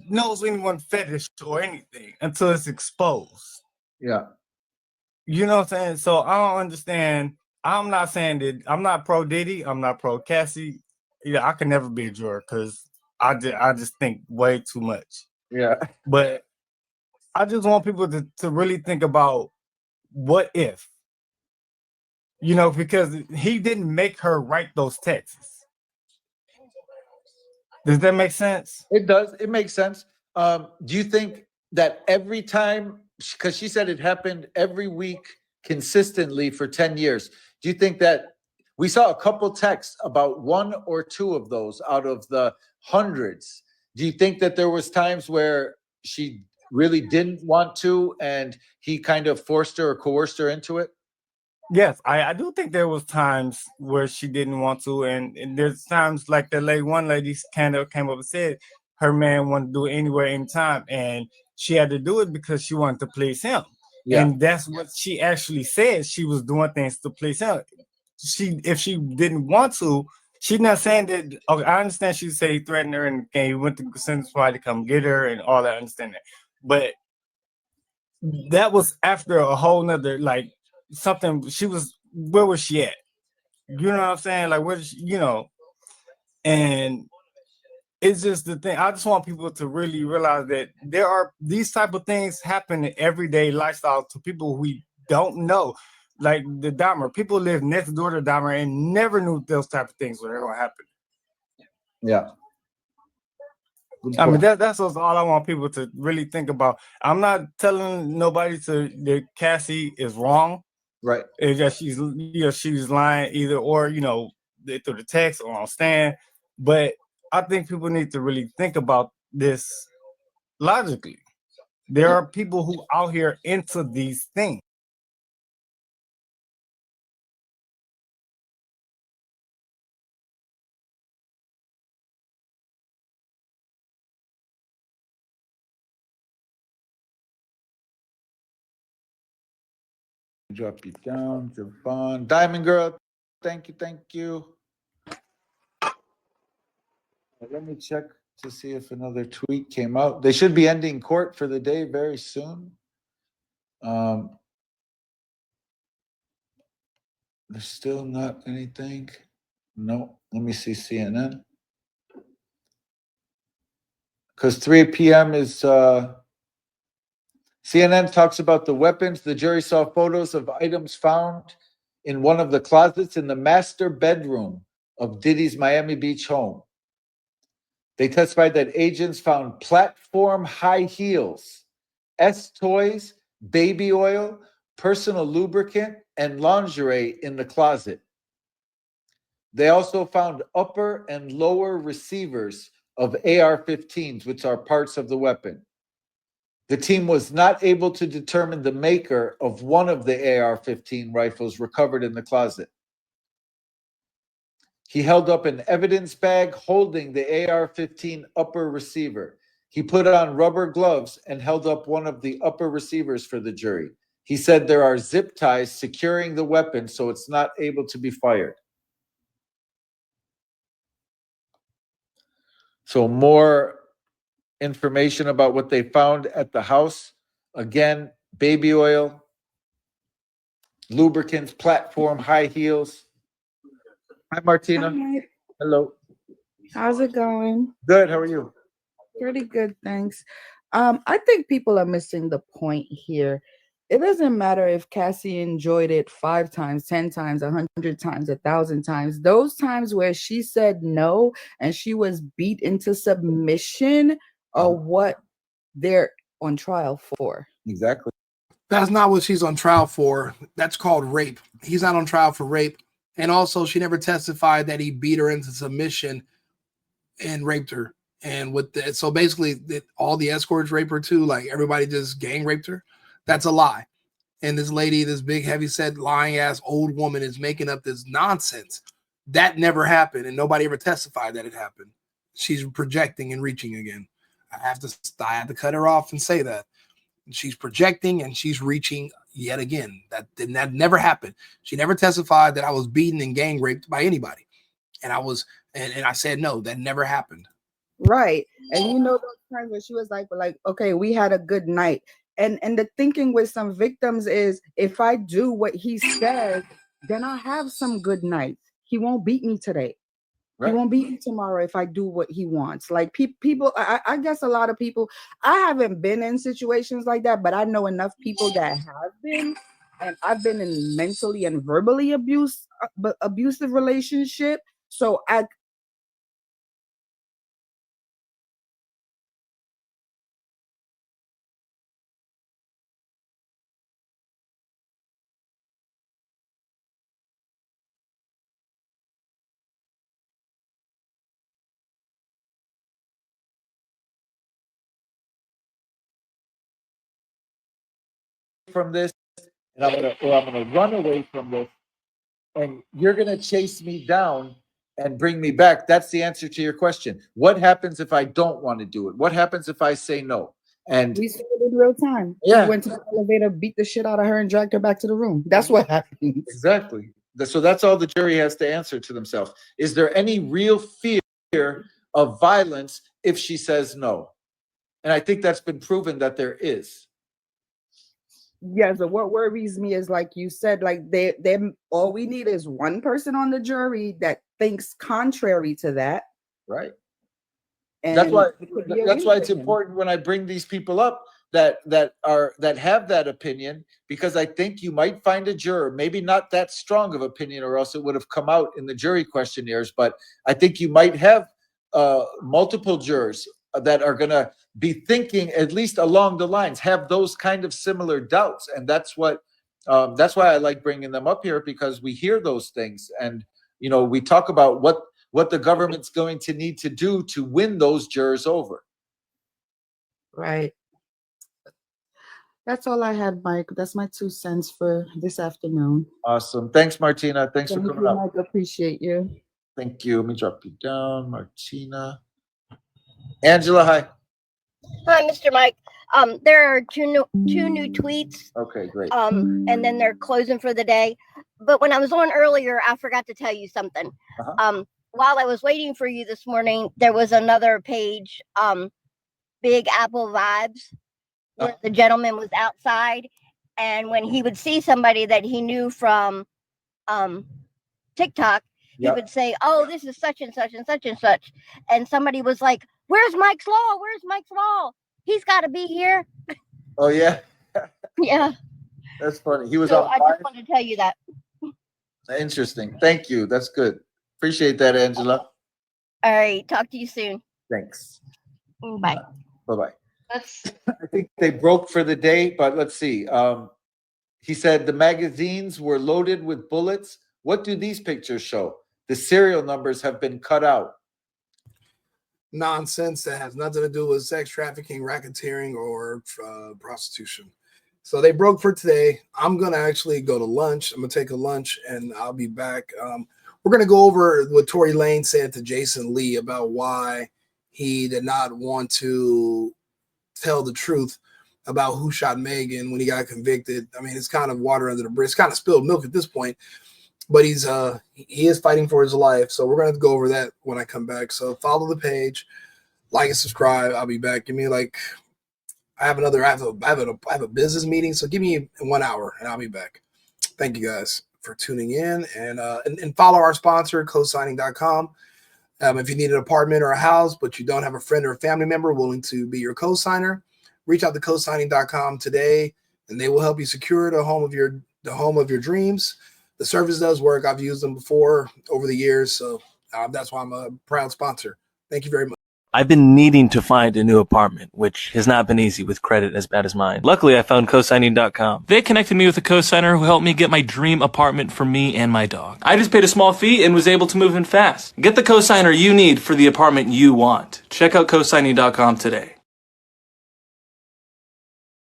knows anyone's fetish or anything until it's exposed. Yeah. You know what I'm saying? So I don't understand. I'm not saying that I'm not pro Diddy, I'm not pro Cassie. Yeah, I can never be a juror because I just think way too much. Yeah. But I just want people to really think about what if. You know, because he didn't make her write those texts. Does that make sense? It does. It makes sense. Do you think that every time, because she said it happened every week consistently for 10 years, do you think that we saw a couple texts about one or two of those out of the hundreds? Do you think that there was times where she really didn't want to and he kind of forced her or coerced her into it? Yes, I do think there was times where she didn't want to, and there's times like one lady kind of came up and said her man wanted to do it anywhere, anytime, and she had to do it because she wanted to please him. Yeah. And that's what she actually said. She was doing things to please him. If she didn't want to, she's not saying that. Okay, I understand she said he threatened her and he went to send somebody to come get her and all that. I understand that, but that was after a whole nother something. Where was she at? You know what I'm saying? Like, where, and it's just the thing. I just want people to really realize that there are these type of things happen in everyday lifestyle to people we don't know. Like the Dahmer, people live next door to Dahmer and never knew those type of things were going to happen. Yeah. I mean, that's all I want people to really think about. I'm not telling nobody that Cassie is wrong. Right. It's just she's lying either or, through the text or on stand. But I think people need to really think about this logically. There are people who out here into these things. Drop you down, Javon. Diamond Girl, thank you. Let me check to see if another tweet came out. They should be ending court for the day very soon. There's still not anything. No, let me see CNN. Because 3 p.m. is CNN talks about the weapons. The jury saw photos of items found in one of the closets in the master bedroom of Diddy's Miami Beach home. They testified that agents found platform high heels, toys, baby oil, personal lubricant, and lingerie in the closet. They also found upper and lower receivers of AR-15s, which are parts of the weapon. The team was not able to determine the maker of one of the AR-15 rifles recovered in the closet. He held up an evidence bag holding the AR-15 upper receiver. He put on rubber gloves and held up one of the upper receivers for the jury. He said there are zip ties securing the weapon so it's not able to be fired. So more information about what they found at the house. Again, baby oil, lubricants, platform, high heels. Hi, Martina. Hi. Hello. How's it going? Good. How are you? Pretty good, thanks. I think people are missing the point here. It doesn't matter if Cassie enjoyed it 5 times, 10 times, 100 times, 1,000 times. Those times where she said no and she was beat into submission are what they're on trial for. Exactly. That's not what she's on trial for. That's called rape. He's not on trial for rape. And also, she never testified that he beat her into submission and raped her. And with that, so basically, all the escorts raped her too. Like everybody just gang raped her. That's a lie. And this lady, this big, heavy-set, lying-ass old woman is making up this nonsense. That never happened, and nobody ever testified that it happened. She's projecting and reaching again. I have to cut her off and say that. She's projecting and she's reaching yet again. That never happened. She never testified that I was beaten and gang raped by anybody. And I said no, that never happened. Right. And you know those times where she was like, okay, we had a good night. And the thinking with some victims is if I do what he says, then I'll have some good nights. He won't beat me today. Right. He won't beat me tomorrow if I do what he wants. Like people, I guess a lot of people, I haven't been in situations like that, but I know enough people that have been. And I've been in mentally and verbally abusive relationship. So from this, and I'm gonna run away from this, and you're gonna chase me down and bring me back. That's the answer to your question. What happens if I don't want to do it? What happens if I say no? And we saw it in real time. Yeah. He went to the elevator, beat the shit out of her, and dragged her back to the room. That's what happens. Exactly. So that's all the jury has to answer to themselves. Is there any real fear of violence if she says no? And I think that's been proven that there is. Yeah, so what worries me is, like you said, like they all we need is one person on the jury that thinks contrary to that. Right. And That's why it's thing. important when I bring these people up that have that opinion, because I think you might find a juror, maybe not that strong of opinion, or else it would have come out in the jury questionnaires, but I think you might have multiple jurors that are going to be thinking at least along the lines, have those kind of similar doubts. And that's why I like bringing them up here, because we hear those things, and we talk about what the government's going to need to do to win those jurors over. Right. That's all I had, Mike. That's my 2 cents for this afternoon. Awesome. Thanks, Martina. Thanks for Thank coming you, up. Mike. Appreciate you. Thank you. Let me drop you down, Martina. Angela, hi. Hi, Mr. Mike. There are two new tweets. Okay, great. And then they're closing for the day. But when I was on earlier, I forgot to tell you something. While I was waiting for you this morning, there was another page, Big Apple Vibes, where the gentleman was outside, and when he would see somebody that he knew from TikTok, he would say, "Oh, this is such and such and such and such," and somebody was like, "Where's Mike's Law? Where's Mike's Law? He's got to be here." Oh yeah. Yeah. That's funny. He was So on I fire. just wanted to tell you that. Interesting. Thank you. That's good. Appreciate that, Angela. All right. Talk to you soon. Thanks. Bye. Bye-bye. I think they broke for the day, but let's see. He said the magazines were loaded with bullets. What do these pictures show? The serial numbers have been cut out. Nonsense that has nothing to do with sex trafficking, racketeering, or prostitution. So they broke for today. I'm going to actually go to lunch. I'm going to take a lunch, and I'll be back. We're going to go over what Tory Lanez said to Jason Lee about why he did not want to tell the truth about who shot Megan when he got convicted. I mean, it's kind of water under the bridge. It's kind of spilled milk at this point, but he is fighting for his life. So we're going to go over that when I come back. So follow the page, like and subscribe. I'll be back. Give me like, I have a business meeting. So give me 1 hour and I'll be back. Thank you guys for tuning in, and follow our sponsor, cosigning.com. If you need an apartment or a house, but you don't have a friend or a family member willing to be your cosigner, reach out to cosigning.com today, and they will help you secure the home of your dreams. The service does work. I've used them before over the years, so that's why I'm a proud sponsor. Thank you very much. I've been needing to find a new apartment, which has not been easy with credit as bad as mine. Luckily, I found cosigning.com. They connected me with a cosigner who helped me get my dream apartment for me and my dog. I just paid a small fee and was able to move in fast. Get the cosigner you need for the apartment you want. Check out cosigning.com today.